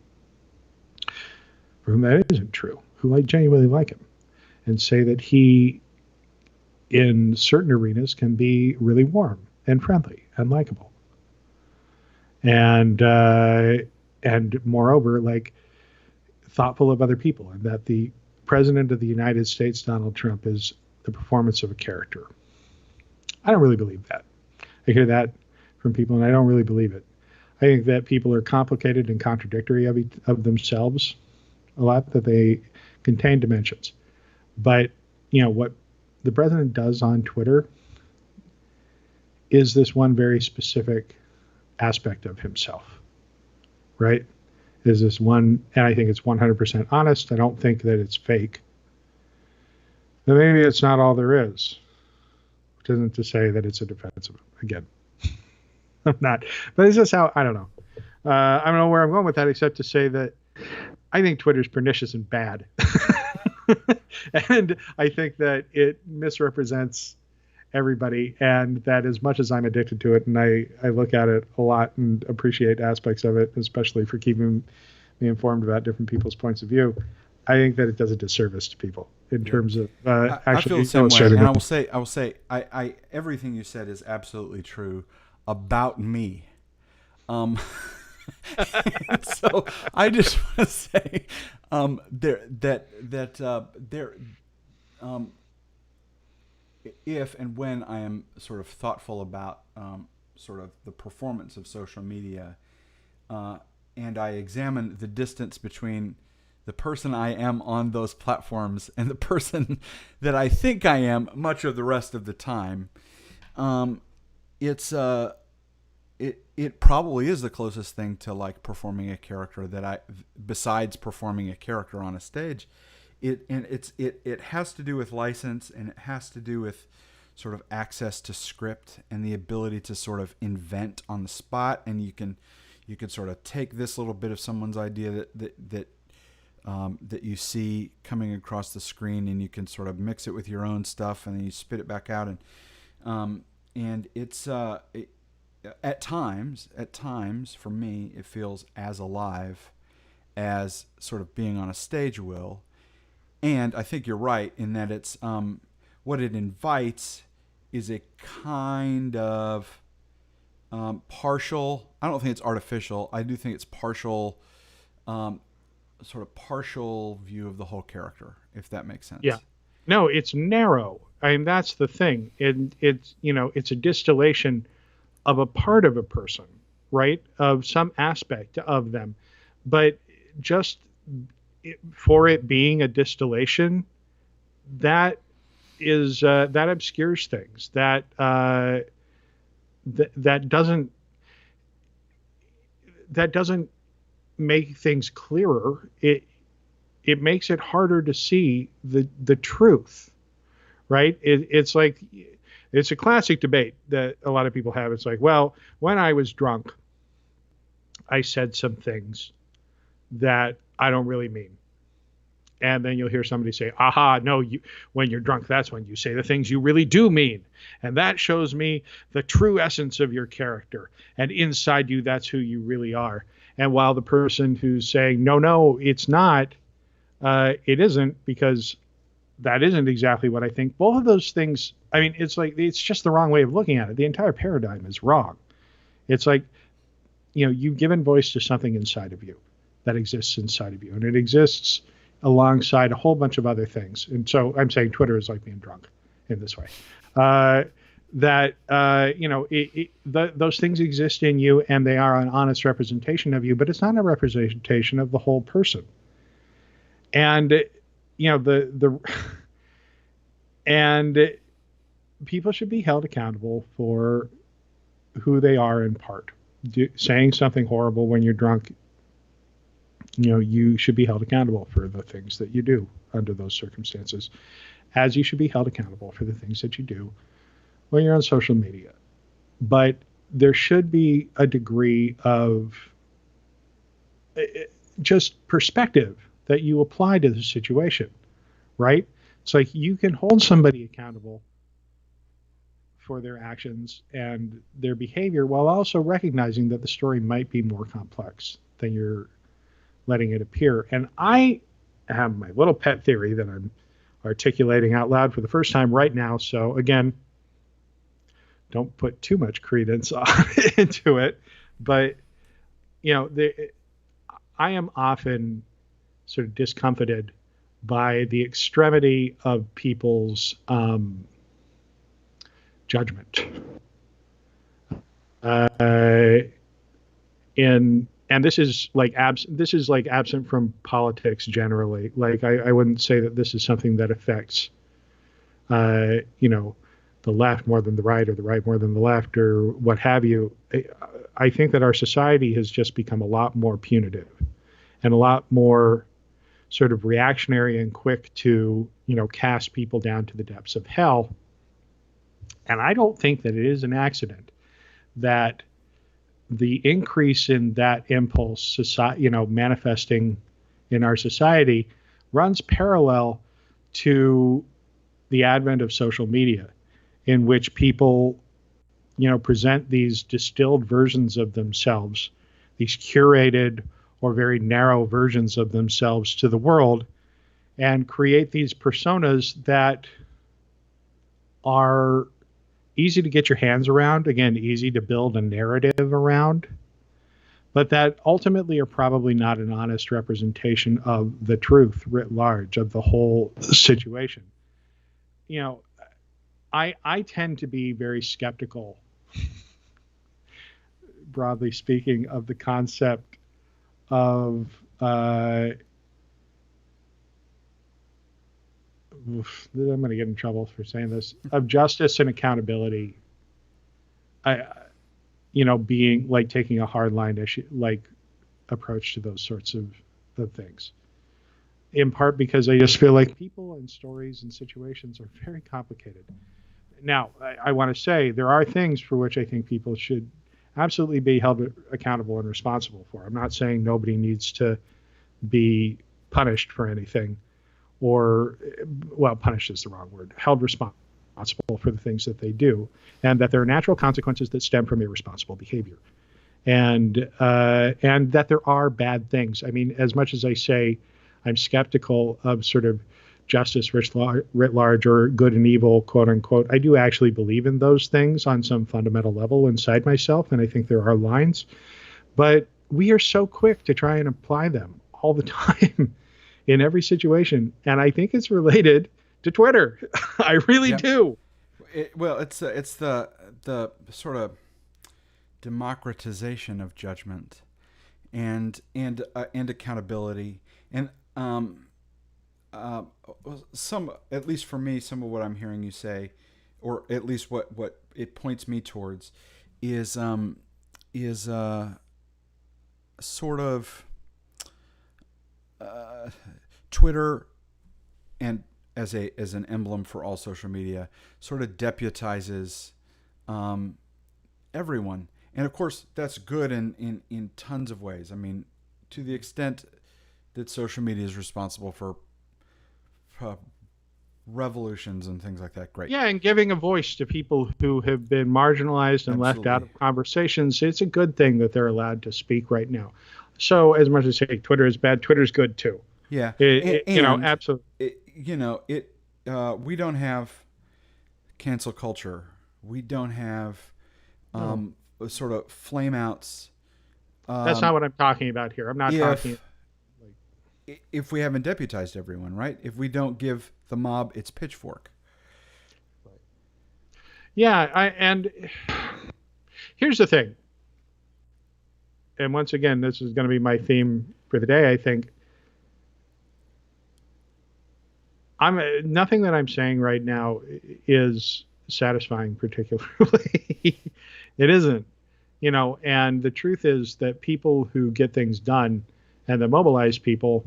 for whom that isn't true, who genuinely like him and say that he, in certain arenas, can be really warm and friendly and likable. And moreover, thoughtful of other people, and that the president of the United States, Donald Trump, is the performance of a character. I don't really believe that. I hear that from people, and I don't really believe it. I think that people are complicated and contradictory of themselves a lot, that they contain dimensions. But, what the president does on Twitter is this one very specific aspect of himself, right? Is this one, and I think it's 100% honest. I don't think that it's fake. But maybe it's not all there is, which isn't to say that it's a defense of him. Again, I'm not. But it's just how, I don't know. I don't know where I'm going with that, except to say that I think Twitter's pernicious and bad. And I think that it misrepresents everybody, and that as much as I'm addicted to it and I look at it a lot and appreciate aspects of it, especially for keeping me informed about different people's points of view, I think that it does a disservice to people in terms of I feel actually the same way, illustrating and it. I will say, everything you said is absolutely true about me. Um, so I just want to say, there, um, if and when I am sort of thoughtful about sort of the performance of social media, uh, and I examine the distance between the person I am on those platforms and the person that I think I am much of the rest of the time, um, it's it probably is the closest thing to like performing a character that I, besides performing a character on a stage. It has to do with license, and it has to do with sort of access to script and the ability to sort of invent on the spot. And you can sort of take this little bit of someone's idea that you see coming across the screen, and you can sort of mix it with your own stuff, and then you spit it back out. And it's at times for me, it feels as alive as sort of being on a stage will. And I think you're right in that it's what it invites is a kind of partial. I don't think it's artificial. I do think it's partial, um, sort of partial view of the whole character, if that makes Yeah. sense. No, it's narrow. I mean, that's the thing. It's, it's a distillation of a part of a person, right? Of some aspect of them. But just for it being a distillation, that that obscures things. That doesn't make things clearer. It makes it harder to see the truth, right? It's like it's a classic debate that a lot of people have. It's like, well, when I was drunk, I said some things that I don't really mean. And then you'll hear somebody say, aha, no, when you're drunk, that's when you say the things you really do mean. And that shows me the true essence of your character. And inside you, that's who you really are. And while the person who's saying, no, no, it's not, it isn't, because that isn't exactly what I think. Both of those things, I mean, it's like, it's just the wrong way of looking at it. The entire paradigm is wrong. It's like, you've given voice to something inside of you that exists inside of you. And it exists alongside a whole bunch of other things. And so I'm saying Twitter is like being drunk in this way. Those things exist in you, and they are an honest representation of you, but it's not a representation of the whole person. And and people should be held accountable for who they are in part. Saying something horrible when you're drunk, you should be held accountable for the things that you do under those circumstances, as you should be held accountable for the things that you do when you're on social media. But there should be a degree of just perspective that you apply to the situation, right? It's like you can hold somebody accountable for their actions and their behavior while also recognizing that the story might be more complex than you're letting it appear. And I have my little pet theory that I'm articulating out loud for the first time right now. So again, don't put too much credence into it. But, I am often sort of discomfited by the extremity of people's judgment. And this is like absent from politics generally. Like I wouldn't say that this is something that affects the left more than the right, or the right more than the left, or what have you. I think that our society has just become a lot more punitive and a lot more sort of reactionary and quick to, cast people down to the depths of hell. And I don't think that it is an accident that the increase in that impulse, society, manifesting in our society, runs parallel to the advent of social media, in which people, present these distilled versions of themselves, these curated or very narrow versions of themselves to the world, and create these personas that are easy to get your hands around, again, easy to build a narrative around, but that ultimately are probably not an honest representation of the truth writ large, of the whole situation. You know, I tend to be very skeptical, broadly speaking, of the concept of I'm going to get in trouble for saying this, of justice and accountability. I, being like taking a hard line issue, like approach to those sorts of things. In part because I just feel like people and stories and situations are very complicated. Now, I want to say there are things for which I think people should absolutely be held accountable and responsible for. I'm not saying nobody needs to be punished for anything, or, well, punished is the wrong word, held responsible for the things that they do, and that there are natural consequences that stem from irresponsible behavior, and that there are bad things. I mean, as much as I say I'm skeptical of sort of justice writ large, or good and evil, quote unquote, I do actually believe in those things on some fundamental level inside myself, and I think there are lines, but we are so quick to try and apply them all the time in every situation, and I think it's related to Twitter. I really do. It's the sort of democratization of judgment and accountability, and some, at least for me, some of what I'm hearing you say, or at least what it points me towards, is sort of Twitter, and as an emblem for all social media, sort of deputizes everyone, and of course that's good in tons of ways. I mean, to the extent that social media is responsible for revolutions and things like that, great. Yeah, and giving a voice to people who have been marginalized and left out of conversations, it's a good thing that they're allowed to speak right now. So as much as I say Twitter is bad, Twitter's good too. Yeah, Absolutely. We don't have cancel culture. We don't have sort of flame outs. That's not what I'm talking about here. I'm not talking. If we haven't deputized everyone, right? If we don't give the mob its pitchfork. Yeah, and here's the thing. And once again, this is going to be my theme for the day, I think. Nothing that I'm saying right now is satisfying particularly. It isn't, and the truth is that people who get things done and that mobilize people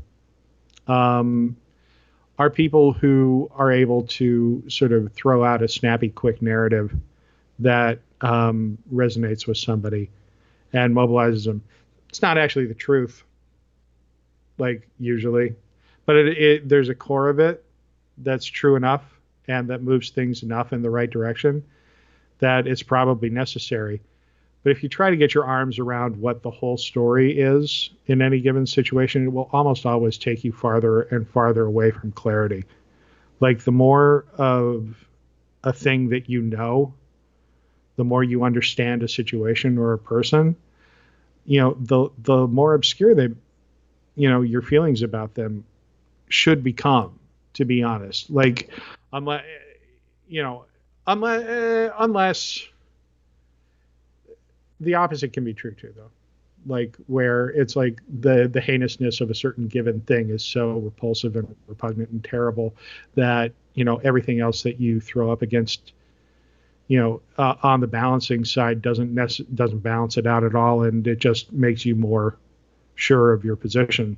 are people who are able to sort of throw out a snappy, quick narrative that resonates with somebody and mobilizes them. It's not actually the truth, like usually, but there's a core of it that's true enough and that moves things enough in the right direction that it's probably necessary. But if you try to get your arms around what the whole story is in any given situation, it will almost always take you farther and farther away from clarity. Like the more of a thing that the more you understand a situation or a person, the more obscure your feelings about them should become, to be honest. Like, unless the opposite can be true too, though. Like where it's like the heinousness of a certain given thing is so repulsive and repugnant and terrible that everything else that you throw up against, on the balancing side doesn't balance it out at all, and it just makes you more sure of your position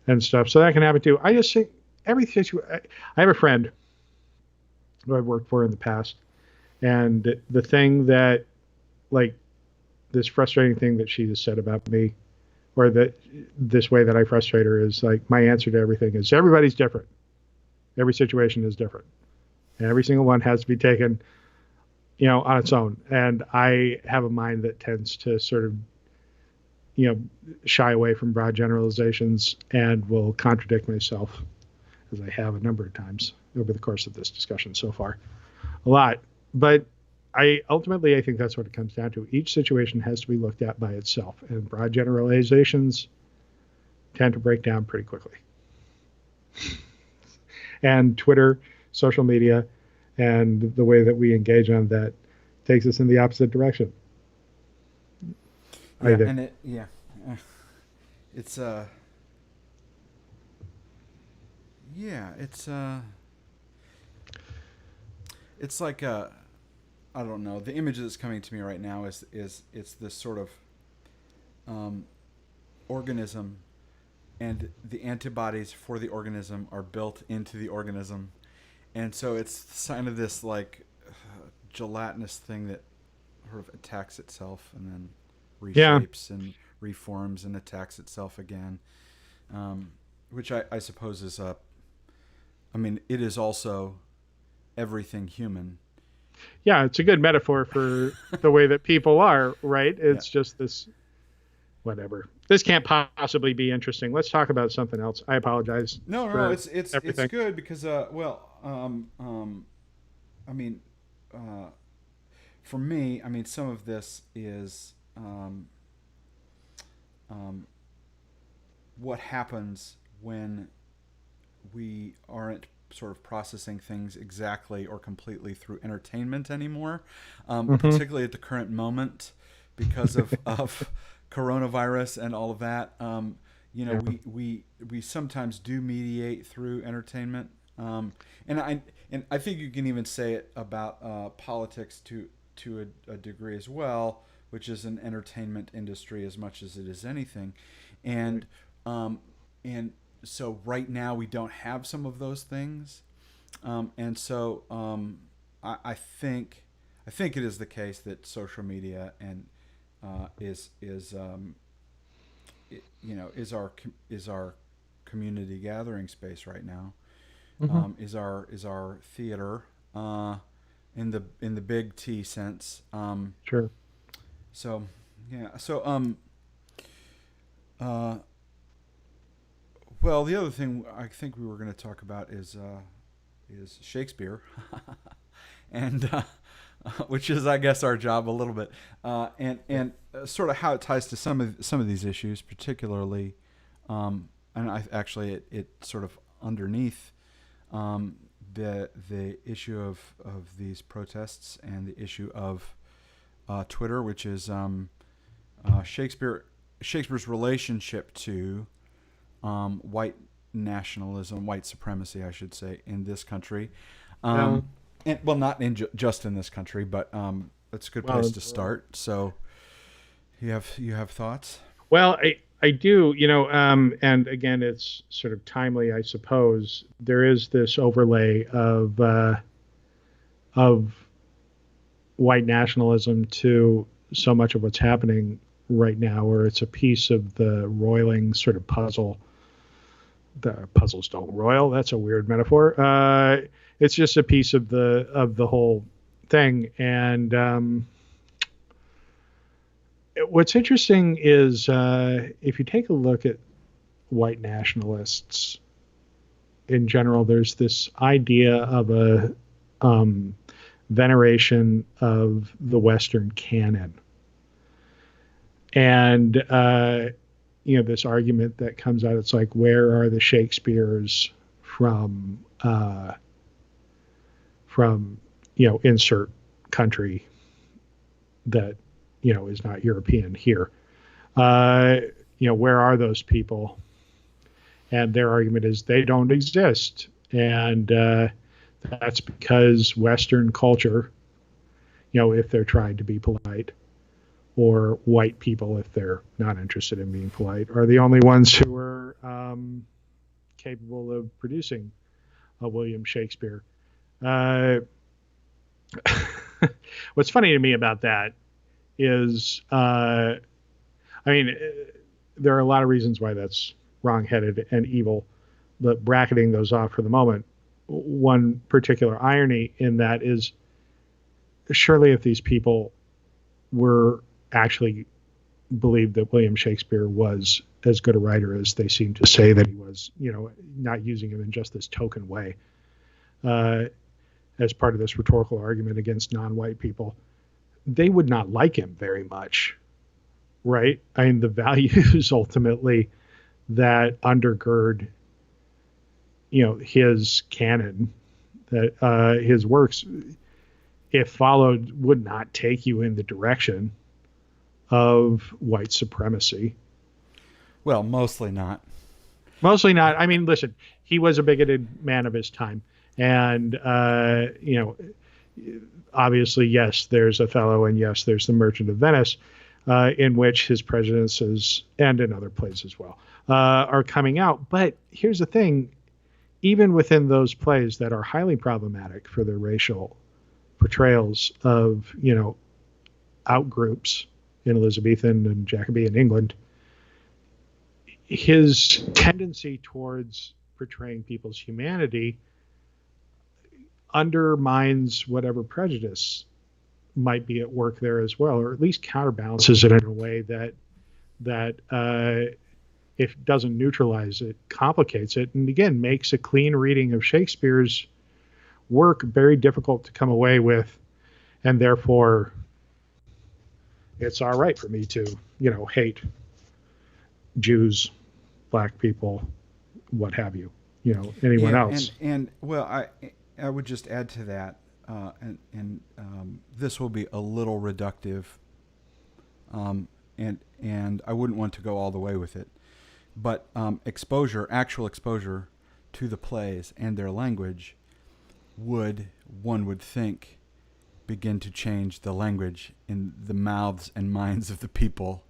and stuff. So that can happen too. I just think every situation. I have a friend who I've worked for in the past, and the thing that this frustrating thing that she has said about me, or that this way that I frustrate her, is like my answer to everything is everybody's different. Every situation is different, and every single one has to be taken, on its own. And I have a mind that tends to sort of, shy away from broad generalizations and will contradict myself, as I have a number of times over the course of this discussion so far. A lot. But I think that's what it comes down to. Each situation has to be looked at by itself, and broad generalizations tend to break down pretty quickly. And Twitter, social media, and the way that we engage on that takes us in the opposite direction. Yeah, and it's it's like I don't know. The image that's coming to me right now is it's this sort of organism, and the antibodies for the organism are built into the organism, and so it's the sign of this like gelatinous thing that sort of attacks itself and then Yeah. reshapes and reforms and attacks itself again, which I suppose is I mean, it is also everything human. Yeah, it's a good metaphor for the way that people are, right? Yeah. It's just this, whatever. This can't possibly be interesting. Let's talk about something else. I apologize No, for it's everything. good because I mean, uh, for me, I mean, some of this is um, what happens when we aren't sort of processing things exactly or completely through entertainment anymore, Hmm. particularly at the current moment because of coronavirus and all of that. Yeah. We sometimes do mediate through entertainment, and I think you can even say it about politics to a degree as well, which is an entertainment industry as much as it is anything, Right. and um, and so right now we don't have some of those things, and so I think it is the case that social media and is is our community gathering space right now, Hmm. is our theater in the big T sense. Sure. So yeah, so uh, well, the other thing I think we were going to talk about is Shakespeare, and which is, I guess, our job a little bit, and sort of how it ties to some of these issues, particularly, and it sort of underneath um, the issue of these protests and the issue of Twitter, which is Shakespeare's relationship to white nationalism, white supremacy, I should say, in this country. Yeah. And well, not just in this country, but it's a good place Well, to start. So you have thoughts? well, I do, and again, it's sort of timely, I suppose. There is this overlay of white nationalism to so much of what's happening right now, where it's a piece of the roiling sort of puzzle. The puzzles don't roil. That's a weird metaphor. It's just a piece of the whole thing. And what's interesting is if you take a look at white nationalists in general, there's this idea of a um, veneration of the Western canon, and this argument that comes out. It's like, where are the Shakespeares from insert country that is not European here. Uh, where are those people? And their argument is they don't exist, and that's because Western culture, if they're trying to be polite, or white people, if they're not interested in being polite, are the only ones who are capable of producing a William Shakespeare. Uh, what's funny to me about that is, I mean, there are a lot of reasons why that's wrong-headed and evil, but bracketing those off for the moment, one particular irony in that is surely if these people were actually believed that William Shakespeare was as good a writer as they seem to say that he was, not using him in just this token way, uh, as part of this rhetorical argument against non-white people, they would not like him very much, right? I mean, the values ultimately that undergird, his canon, that his works, if followed, would not take you in the direction of white supremacy. Well, mostly not. Mostly not. I mean, listen, he was a bigoted man of his time. And, obviously, yes, there's Othello, and yes, there's The Merchant of Venice, in which his prejudices, and in other plays as well, are coming out. But here's the thing, even within those plays that are highly problematic for their racial portrayals of, outgroups in Elizabethan and Jacobean England, his tendency towards portraying people's humanity undermines whatever prejudice might be at work there as well, or at least counterbalances it in a way that if it doesn't neutralize it, complicates it, and again makes a clean reading of Shakespeare's work very difficult to come away with, and therefore it's all right for me to, hate Jews, black people, what have you, anyone Yeah, else. and well, I would just add to that, and this will be a little reductive, and I wouldn't want to go all the way with it, but actual exposure to the plays and their language one would think, begin to change the language in the mouths and minds of the people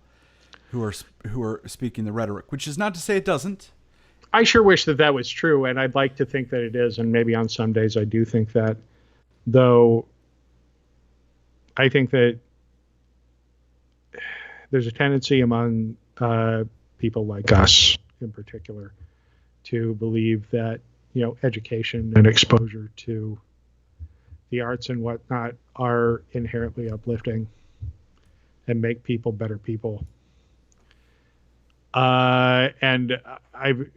who are speaking the rhetoric, which is not to say it doesn't. I sure wish that was true, and I'd like to think that it is, and maybe on some days I do think that, though I think that there's a tendency among people like us in particular to believe that, education and exposure to the arts and whatnot are inherently uplifting and make people better people. And I've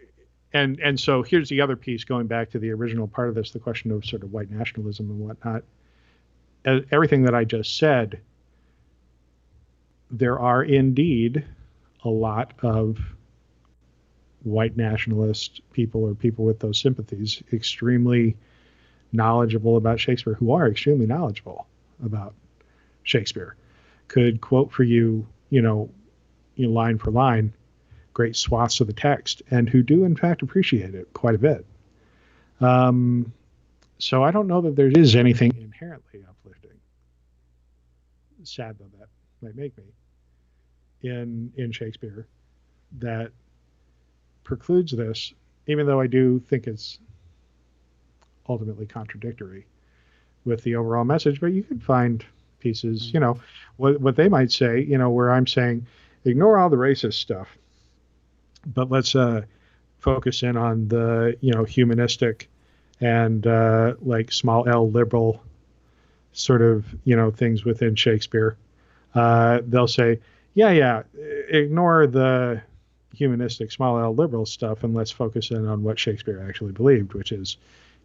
and so here's the other piece, going back to the original part of this, the question of sort of white nationalism and whatnot. Everything that I just said, there are indeed a lot of white nationalist people or people with those sympathies extremely knowledgeable about Shakespeare, who are extremely knowledgeable about Shakespeare, could quote for you, line for line, great swaths of the text, and who do in fact appreciate it quite a bit. So I don't know that there is anything inherently uplifting, sad though that might make me, in Shakespeare that precludes this, even though I do think it's ultimately contradictory with the overall message. But you could find pieces, what they might say, where I'm saying, ignore all the racist stuff, but let's focus in on the, humanistic and like small L liberal sort of, things within Shakespeare. They'll say, yeah, ignore the humanistic small L liberal stuff and let's focus in on what Shakespeare actually believed, which is,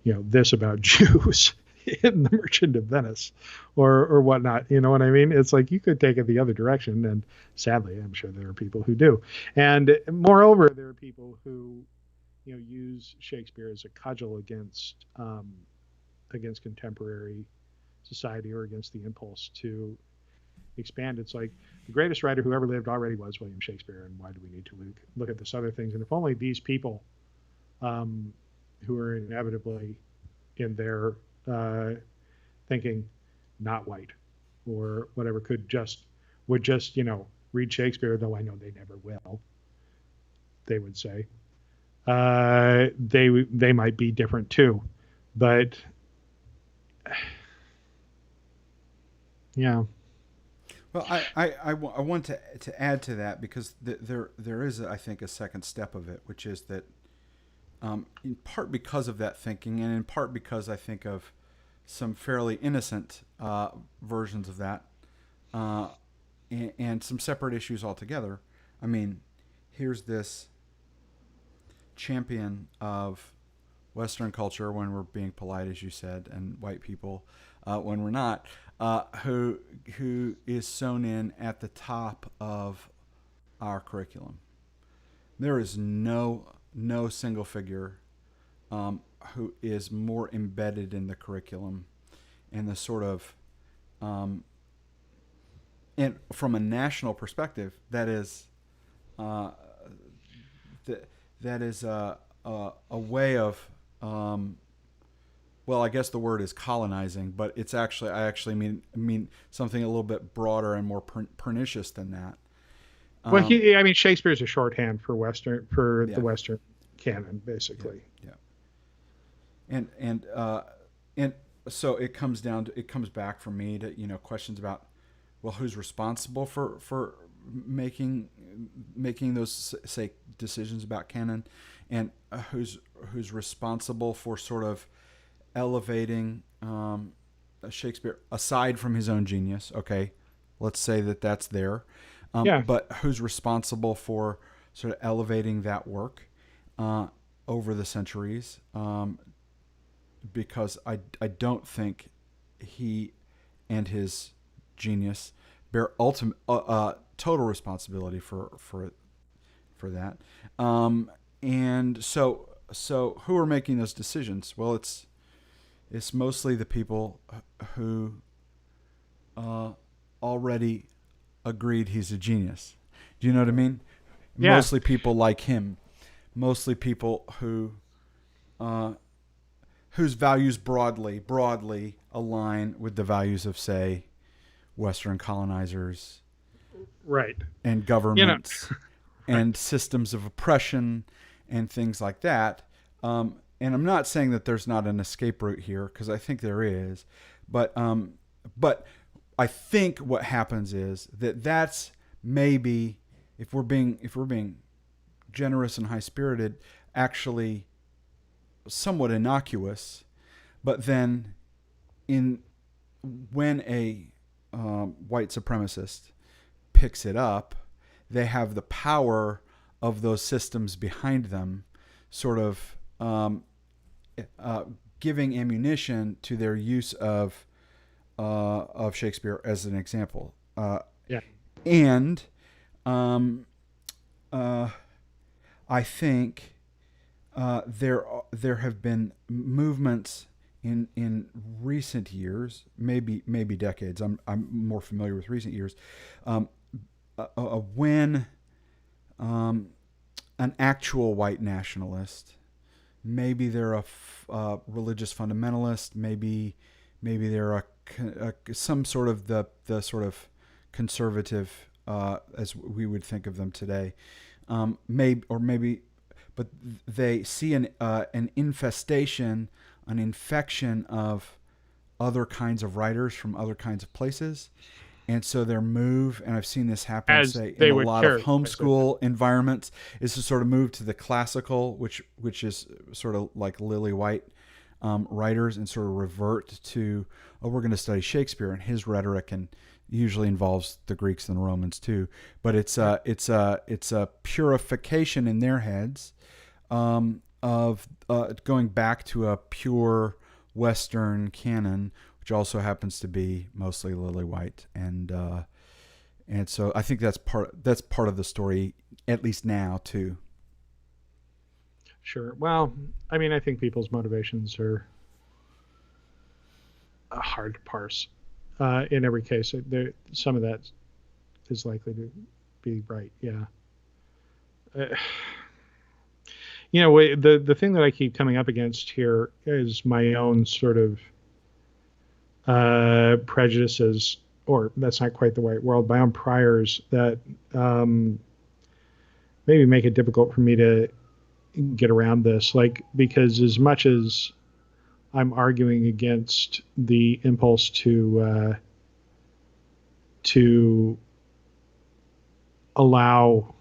this about Jews in The Merchant of Venice or whatnot. You know what I mean? It's like you could take it the other direction, and sadly, I'm sure there are people who do. And moreover, there are people who, use Shakespeare as a cudgel against contemporary society or against the impulse to expand. It's like the greatest writer who ever lived already was William Shakespeare, and why do we need to look at this other things? And if only these people who are inevitably in their thinking not white or whatever would just read Shakespeare, though I know they never will, they would say they might be different too. But yeah. Well, I want to add to that because there is, I think, a second step of it, which is that in part because of that thinking, and in part because I think of some fairly innocent versions of that, uh, and some separate issues altogether. I mean, here's this champion of Western culture when we're being polite, as you said, and white people when we're not, who is sewn in at the top of our curriculum. There is no single figure who is more embedded in the curriculum and the sort of and from a national perspective, that is uh, that is a way of well, I guess the word is colonizing, but it's actually I actually mean something a little bit broader and more pernicious than that. Well, Um, I mean, Shakespeare's a shorthand for the yeah, Western canon, yeah, basically. yeah, and so it comes back for me to questions about well, who's responsible for making making those say decisions about canon, and who's responsible for sort of elevating Shakespeare aside from his own genius. Okay, let's say that that's there, Yeah, but who's responsible for sort of elevating that work uh, over the centuries? Because I don't think he and his genius bear ultimate total responsibility for that. And so who are making those decisions? Well, it's mostly the people who uh, already agreed he's a genius. Do you know what I mean? yeah, Mostly people like him. Mostly people uh, whose values broadly align with the values of, say, Western colonizers right. and You know, governments and systems of oppression and things like that. And I'm not saying that there's not an escape route here because I think there is, but I think what happens is that that's maybe if we're being generous and high spirited, actually somewhat innocuous. But then in when a white supremacist picks it up, they have the power of those systems behind them, sort of uh, giving ammunition to their use of Shakespeare as an example. yeah. And um, uh, I think there have been movements in recent years, maybe decades. I'm more familiar with recent years, um, when an actual white nationalist, maybe they're religious fundamentalist, maybe they're some sort of the sort of conservative as we would think of them today, maybe but they see an infestation, an infection of other kinds of writers from other kinds of places. And so their move, and I've seen this happen, As say, in they a would lot of characterize it. homeschool environments, is to sort of move to the classical, which is sort of like Lily White writers, and sort of revert to, oh, we're going to study Shakespeare and his rhetoric, and usually involves the Greeks and the Romans too. But Right. it's a purification in their heads of going back to a pure Western canon, which also happens to be mostly lily white, and so I think that's part of the story, at least now too. Sure. Well, I mean, I think people's motivations are hard to parse. In every case, some of that is likely to be right. Yeah. Uh, the thing that I keep coming up against here is my own sort of prejudices, or that's not quite the right word, my own priors that um, maybe make it difficult for me to get around this. Like, because as much as I'm arguing against the impulse to to allow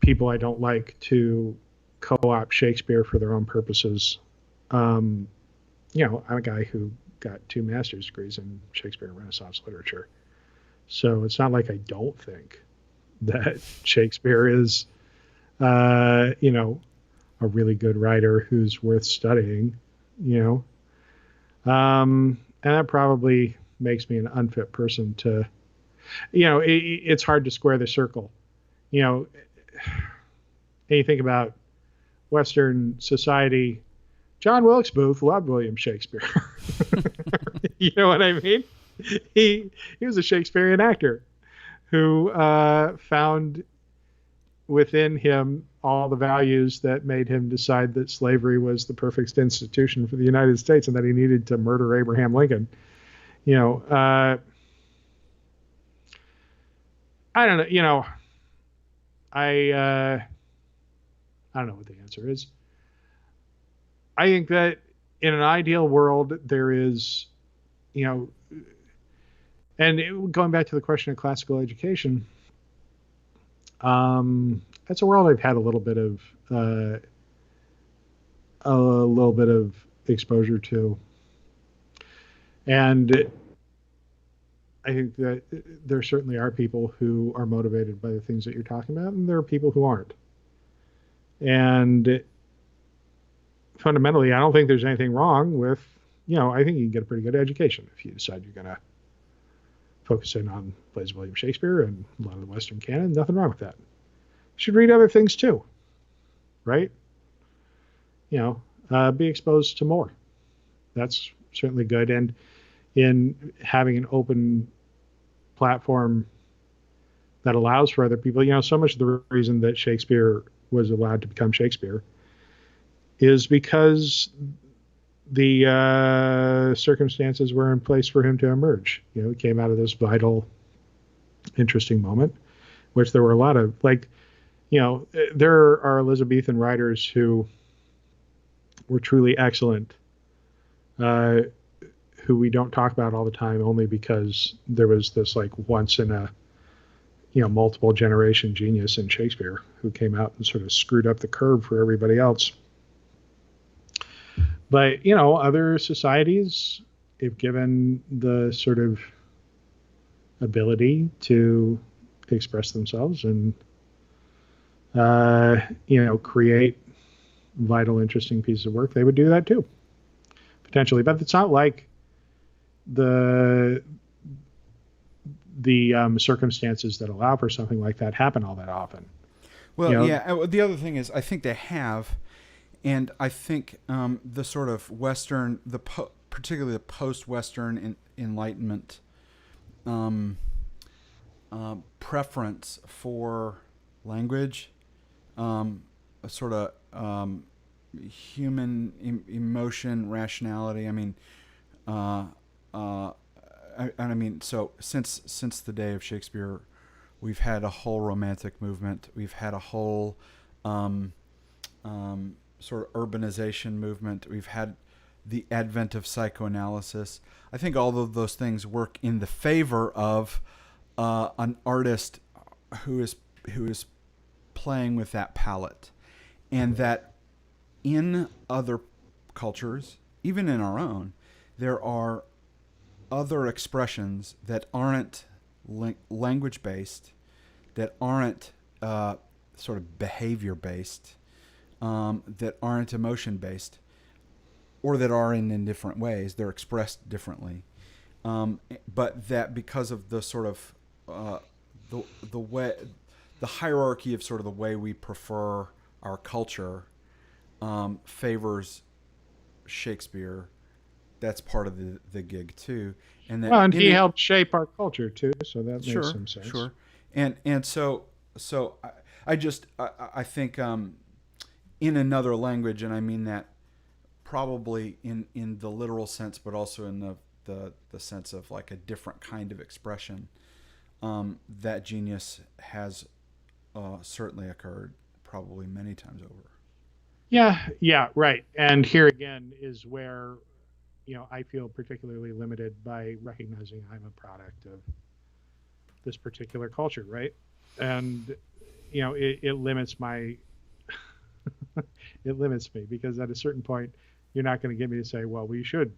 people I don't like to co-opt Shakespeare for their own purposes. Um, I'm a guy who got 2 master's degrees in Shakespeare and Renaissance literature. So it's not like I don't think that Shakespeare is, a really good writer who's worth studying, you and that probably makes me an unfit person to, it's hard to square the circle. You know, and you think about Western society, John Wilkes Booth loved William Shakespeare. You know what I mean? He was a Shakespearean actor who found within him all the values that made him decide that slavery was the perfect institution for the United States and that he needed to murder Abraham Lincoln. You know, I don't know. I don't know what the answer is. I think that in an ideal world, there is, going back to the question of classical education, that's a world I've had a little bit of exposure to, and I think that there certainly are people who are motivated by the things that you're talking about, and there are people who aren't. And fundamentally, I don't think there's anything wrong with, I think you can get a pretty good education if you decide you're going to focus in on plays of William Shakespeare and a lot of the Western canon. Nothing wrong with that. You should read other things too, right? Be exposed to more. That's certainly good. And in having an open platform that allows for other people, so much of the reason that Shakespeare was allowed to become Shakespeare is because the circumstances were in place for him to emerge. He came out of this vital, interesting moment, which there were a lot of, there are Elizabethan writers who were truly excellent, who we don't talk about all the time only because there was this once in a, multiple generation genius in Shakespeare who came out and sort of screwed up the curve for everybody else. But, other societies, if given the sort of ability to express themselves and, create vital, interesting pieces of work, they would do that too, potentially. But it's not like the circumstances that allow for something like that happen all that often. Well, yeah. The other thing is, I think they have, and I think the sort of Western, particularly the post-Western Enlightenment preference for language, a sort of human emotion, rationality. I mean, so since the day of Shakespeare, we've had a whole romantic movement. We've had a whole sort of urbanization movement. We've had the advent of psychoanalysis. I think all of those things work in the favor of an artist who is playing with that palette, and that in other cultures, even in our own, there are other expressions that aren't language based, that aren't sort of behavior based, that aren't emotion based, or that are in different ways. They're expressed differently, but that because of the sort of the way, the hierarchy of sort of the way we prefer our culture favors Shakespeare. That's part of the gig too, and that and he helped shape our culture too, so that makes some sense. Sure, and so I think in another language, and I mean that probably in the literal sense, but also in the sense of like a different kind of expression, that genius has certainly occurred probably many times over. Yeah, right. And here again is where, I feel particularly limited by recognizing I'm a product of this particular culture, right? And it limits my it limits me because at a certain point, you're not going to get me to say, well, we should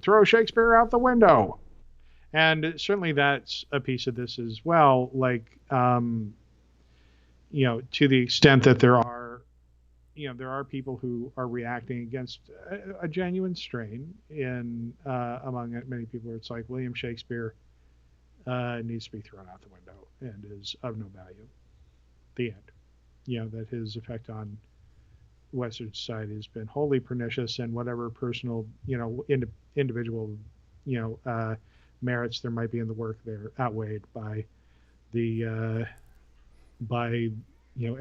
throw Shakespeare out the window. And certainly that's a piece of this as well. Like, to the extent that there are people who are reacting against a genuine strain in among many people. It's like William Shakespeare needs to be thrown out the window and is of no value. The end. That his effect on Western society has been wholly pernicious, and whatever personal, individual, merits there might be in the work, they're outweighed by the by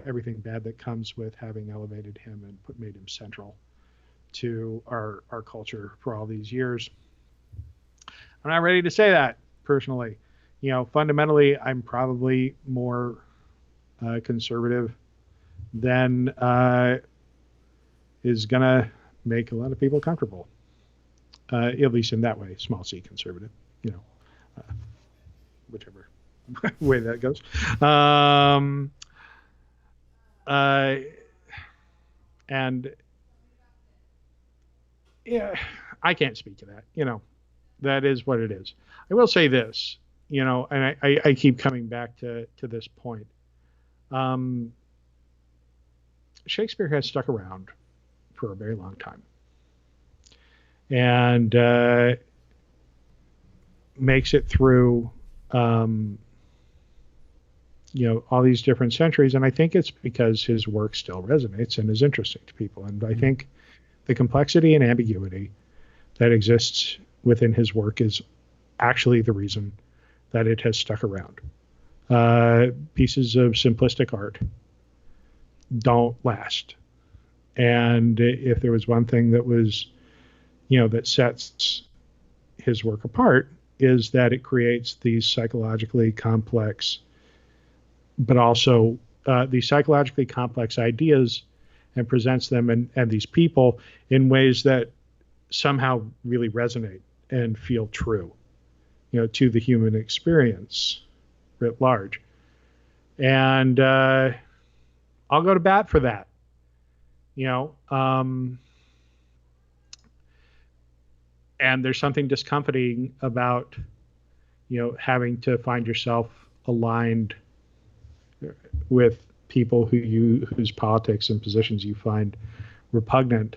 everything bad that comes with having elevated him and made him central to our culture for all these years. I'm not ready to say that personally. Fundamentally, I'm probably more conservative than is gonna make a lot of people comfortable. At least in that way, small c conservative. Whichever way that goes. And yeah, I can't speak to that. That is what it is. I will say this, and I keep coming back to this point. Shakespeare has stuck around for a very long time, and makes it through all these different centuries. And I think it's because his work still resonates and is interesting to people. And I think the complexity and ambiguity that exists within his work is actually the reason that it has stuck around. Pieces of simplistic art don't last. And if there was one thing that was, that sets his work apart, is that it creates these psychologically complex, but also these psychologically complex ideas and presents them and these people in ways that somehow really resonate and feel true, to the human experience writ large. And I'll go to bat for that. And there's something discomforting about, having to find yourself aligned with people whose politics and positions you find repugnant,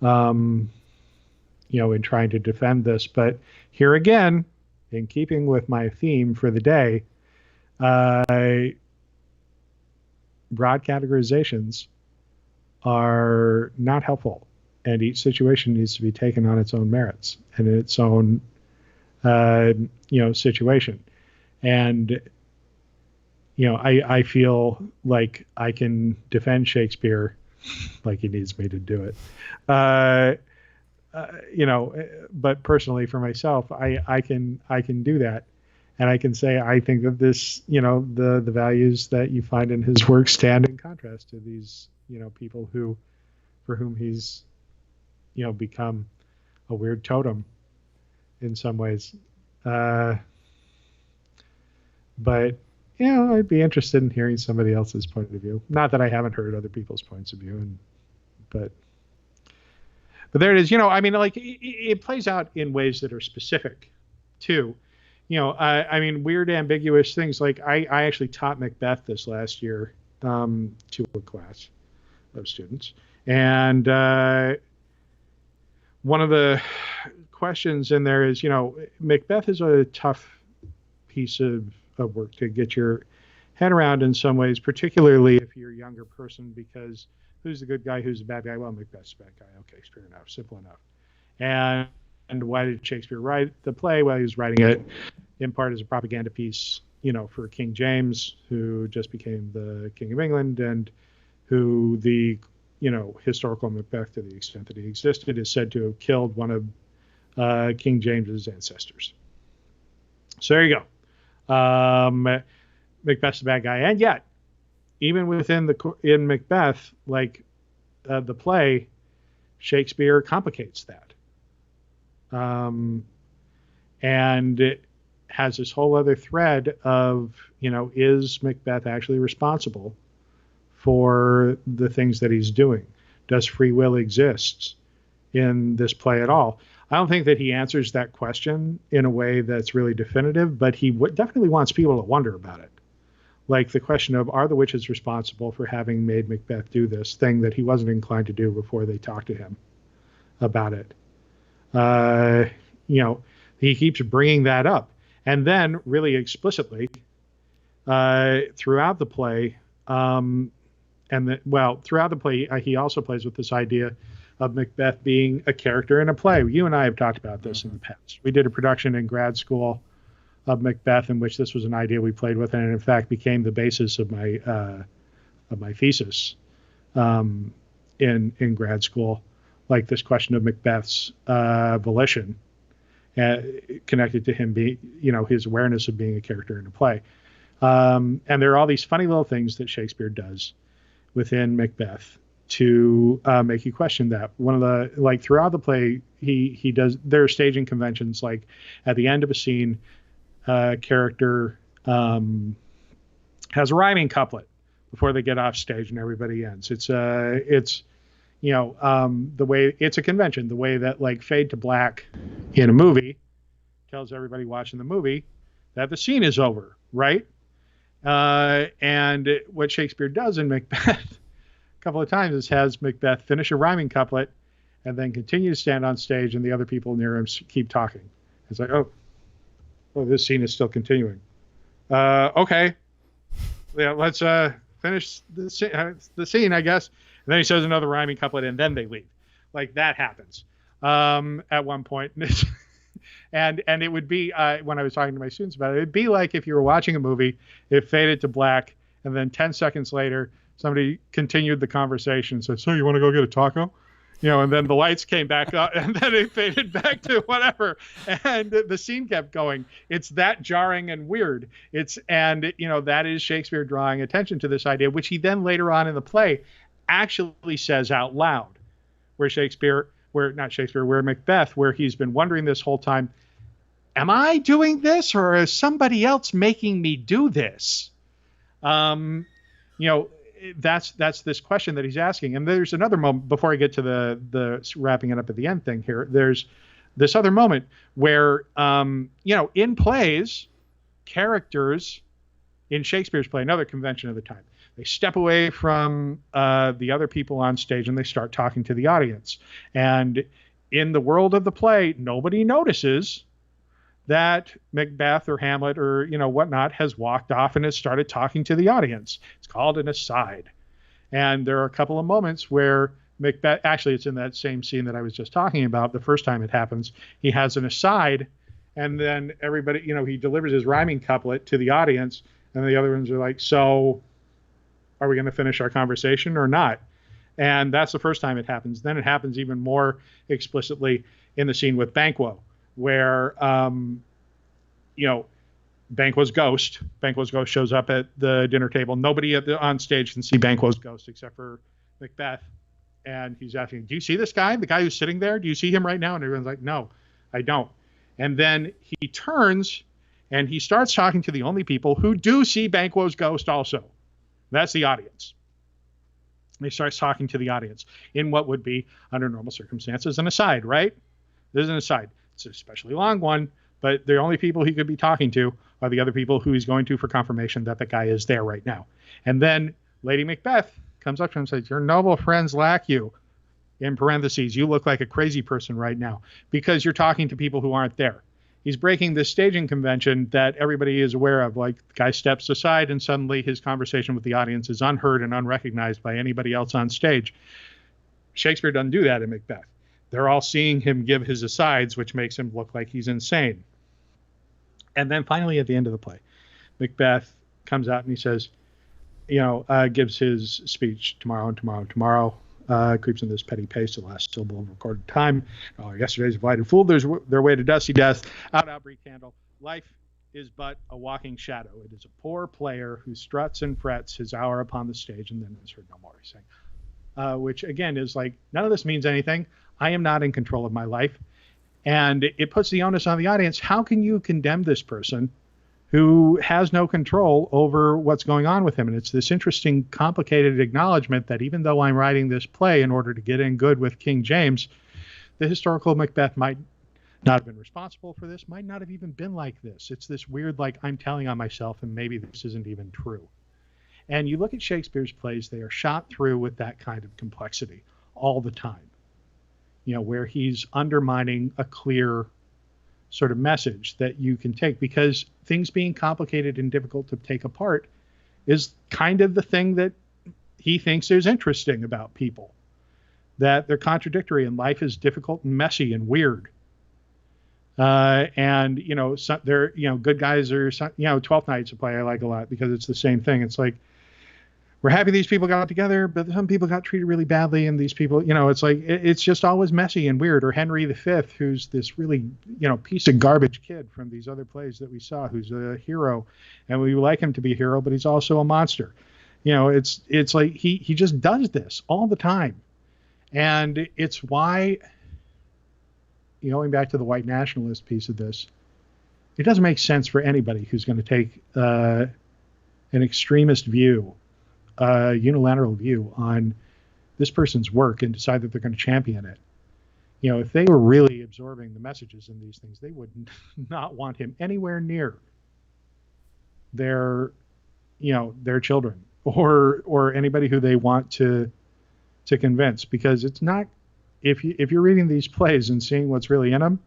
in trying to defend this. But here again, in keeping with my theme for the day, broad categorizations are not helpful, and each situation needs to be taken on its own merits and in its own, situation. And, I feel like I can defend Shakespeare like he needs me to do it. But personally for myself, I can do that. And I can say, I think that this, the values that you find in his work stand in contrast to these, people for whom he's, become a weird totem in some ways. But, I'd be interested in hearing somebody else's point of view. Not that I haven't heard other people's points of view, but there it is. It plays out in ways that are specific too. Weird, ambiguous things. Like I actually taught Macbeth this last year to a class of students. And one of the questions in there is, Macbeth is a tough piece of work to get your head around in some ways, particularly if you're a younger person, because who's the good guy, who's the bad guy? Well, Macbeth's the bad guy. Okay, fair enough, simple enough. And why did Shakespeare write the play? Well, he was writing it in part as a propaganda piece, for King James, who just became the King of England, and who the, historical Macbeth, to the extent that he existed, is said to have killed one of King James's ancestors. So there you go. Macbeth's the bad guy. And yet, even in Macbeth, like the play, Shakespeare complicates that. And it has this whole other thread of, is Macbeth actually responsible for the things that he's doing? Does free will exist in this play at all? I don't think that he answers that question in a way that's really definitive, but he definitely wants people to wonder about it. Like the question of, are the witches responsible for having made Macbeth do this thing that he wasn't inclined to do before they talked to him about it? He keeps bringing that up. And then really explicitly throughout the play, throughout the play, he also plays with this idea of Macbeth being a character in a play. You and I have talked about this in the past. We did a production in grad school of Macbeth in which this was an idea we played with, and in fact became the basis of my thesis in grad school. Like this question of Macbeth's volition connected to him being, his awareness of being a character in a play. And there are all these funny little things that Shakespeare does within Macbeth to make you question that. One of the, throughout the play, he does, there are staging conventions, like at the end of a scene, character has a rhyming couplet before they get off stage and everybody ends. It's the way, it's a convention, the way that like fade to black in a movie tells everybody watching the movie that the scene is over, right? And what Shakespeare does in Macbeth a couple of times is has Macbeth finish a rhyming couplet and then continue to stand on stage, and the other people near him keep talking. It's like, oh, this scene is still continuing. Okay, yeah, let's finish the scene, I guess. And then he says another rhyming couplet, and then they leave. Like that happens at one point. And it would be, when I was talking to my students about it, it'd be like if you were watching a movie, it faded to black, and then 10 seconds later, somebody continued the conversation and said, so you want to go get a taco? And then the lights came back up, and then it faded back to whatever, and the scene kept going. It's that jarring and weird. That is Shakespeare drawing attention to this idea, which he then later on in the play actually says out loud, where Macbeth, where he's been wondering this whole time, am I doing this, or is somebody else making me do this? That's this question that he's asking. And there's another moment before I get to the wrapping it up at the end thing here. There's this other moment where, in plays, characters in Shakespeare's play, another convention of the time, they step away from the other people on stage and they start talking to the audience. And in the world of the play, nobody notices that Macbeth or Hamlet or whatnot has walked off and has started talking to the audience. It's called an aside. And there are a couple of moments where Macbeth, actually it's in that same scene that I was just talking about, the first time it happens, he has an aside, and then everybody, he delivers his rhyming couplet to the audience, and the other ones are like, so are we going to finish our conversation or not? And that's the first time it happens. Then it happens even more explicitly in the scene with Banquo, where, Banquo's ghost shows up at the dinner table. Nobody on stage can see Banquo's ghost except for Macbeth. And he's asking, do you see this guy? The guy who's sitting there? Do you see him right now? And everyone's like, no, I don't. And then he turns and he starts talking to the only people who do see Banquo's ghost also. That's the audience. And he starts talking to the audience in what would be, under normal circumstances, an aside, right? This is an aside. It's an especially long one, but the only people he could be talking to are the other people who he's going to for confirmation that the guy is there right now. And then Lady Macbeth comes up to him and says, your noble friends lack you. In parentheses, you look like a crazy person right now because you're talking to people who aren't there. He's breaking this staging convention that everybody is aware of. Like, the guy steps aside and suddenly his conversation with the audience is unheard and unrecognized by anybody else on stage. Shakespeare doesn't do that in Macbeth. They're all seeing him give his asides, which makes him look like he's insane. And then finally at the end of the play, Macbeth comes out and he says, gives his speech tomorrow, creeps in this petty pace, the last syllable of recorded time. Yesterday's divided fool, there's their way to dusty death. Out, brief candle. Life is but a walking shadow. It is a poor player who struts and frets his hour upon the stage and then is heard no more. He's saying, which again is like, none of this means anything. I am not in control of my life. And it puts the onus on the audience. How can you condemn this person who has no control over what's going on with him? And it's this interesting, complicated acknowledgement that even though I'm writing this play in order to get in good with King James, the historical Macbeth might not have been responsible for this, might not have even been like this. It's this weird, like, I'm telling on myself and maybe this isn't even true. And you look at Shakespeare's plays, they are shot through with that kind of complexity all the time, where he's undermining a clear sort of message that you can take, because things being complicated and difficult to take apart is kind of the thing that he thinks is interesting about people, that they're contradictory and life is difficult and messy and weird. And they're good guys are 12th Night's a play I like a lot because it's the same thing. It's like, we're happy these people got together, but some people got treated really badly, and these people, it's like it's just always messy and weird. Or Henry V, who's this really piece of garbage kid from these other plays that we saw, who's a hero, and we like him to be a hero, but he's also a monster. It's like he just does this all the time, and it's why, going back to the white nationalist piece of this, it doesn't make sense for anybody who's going to take an extremist view, unilateral view on this person's work and decide that they're going to champion it. If they were really absorbing the messages in these things, they would not want him anywhere near their children or anybody who they want to convince, because it's not, if you're reading these plays and seeing what's really in them,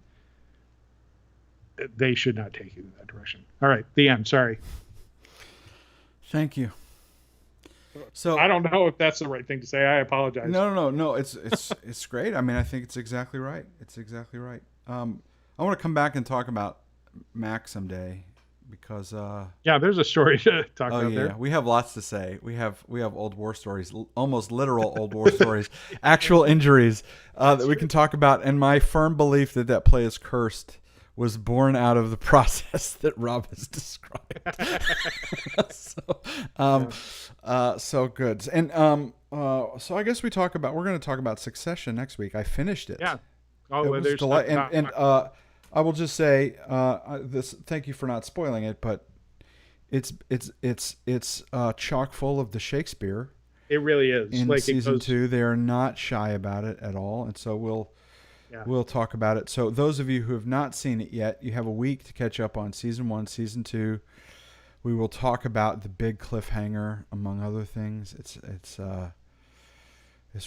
they should not take you in that direction. All right, the end. Sorry. Thank you. So I don't know if that's the right thing to say. I apologize. No. It's great. I mean, I think it's exactly right. I want to come back and talk about Mac someday because there's a story to talk about there. Yeah, we have lots to say. We have old war stories, almost literal old war stories, actual injuries that we can talk about. And my firm belief that play is cursed was born out of the process that Rob has described. So good. And so I guess we're going to talk about Succession next week. I finished it. Yeah. There's and I will just say thank you for not spoiling it, but it's chock full of the Shakespeare. It really is. In season 2, they are not shy about it at all, and so we'll talk about it. So those of you who have not seen it yet, you have a week to catch up on season 1, season 2. We will talk about the big cliffhanger, among other things. It's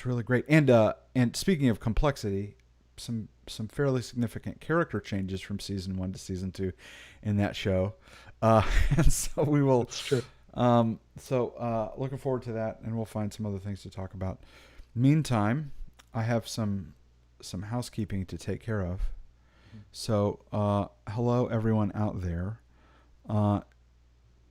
really great. And speaking of complexity, some fairly significant character changes from season 1 to season 2 in that show. And so we will. That's true. Looking forward to that, and we'll find some other things to talk about. Meantime, I have some housekeeping to take care of. So, hello everyone out there.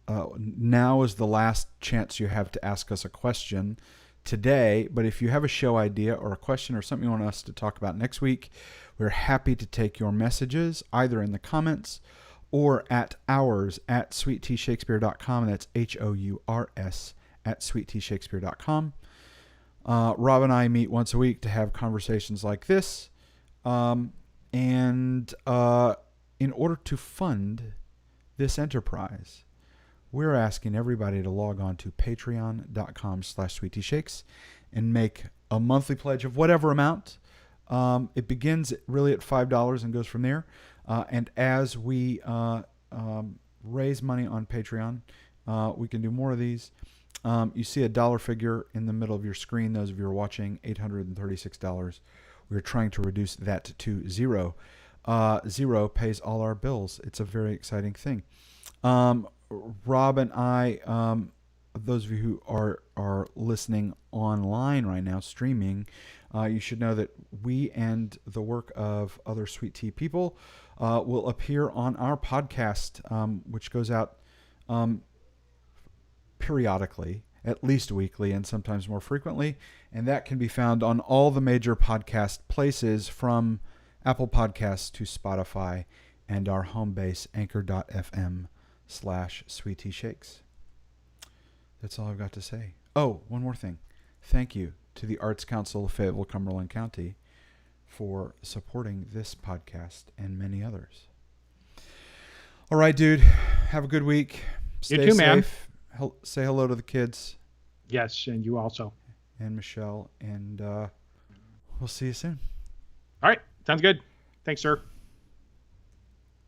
Now is the last chance you have to ask us a question today, but if you have a show idea or a question or something you want us to talk about next week, we're happy to take your messages either in the comments or at ours at sweetteashakespeare.com. That's HOURS at sweetteashakespeare.com. Rob and I meet once a week to have conversations like this. And in order to fund this enterprise, we're asking everybody to log on to patreon.com/sweetteashakes and make a monthly pledge of whatever amount. It begins really at $5 and goes from there. And as we raise money on Patreon, we can do more of these. You see a dollar figure in the middle of your screen. Those of you who are watching, $836. We're trying to reduce that to zero. Zero pays all our bills. It's a very exciting thing. Rob and I, those of you who are listening online right now, streaming, you should know that we and the work of other Sweet Tea people will appear on our podcast, which goes out periodically, at least weekly, and sometimes more frequently. And that can be found on all the major podcast places, from Apple Podcasts to Spotify and our home base, anchor.fm/sweetteashakes. That's all I've got to say. Oh, one more thing. Thank you to the Arts Council of Fayetteville, Cumberland County for supporting this podcast and many others. All right, dude. Have a good week. Stay You too, man. safe. Say hello to the kids Yes, and you also. and Michelle, and we'll see you soon. All right. Sounds good. Thanks, sir.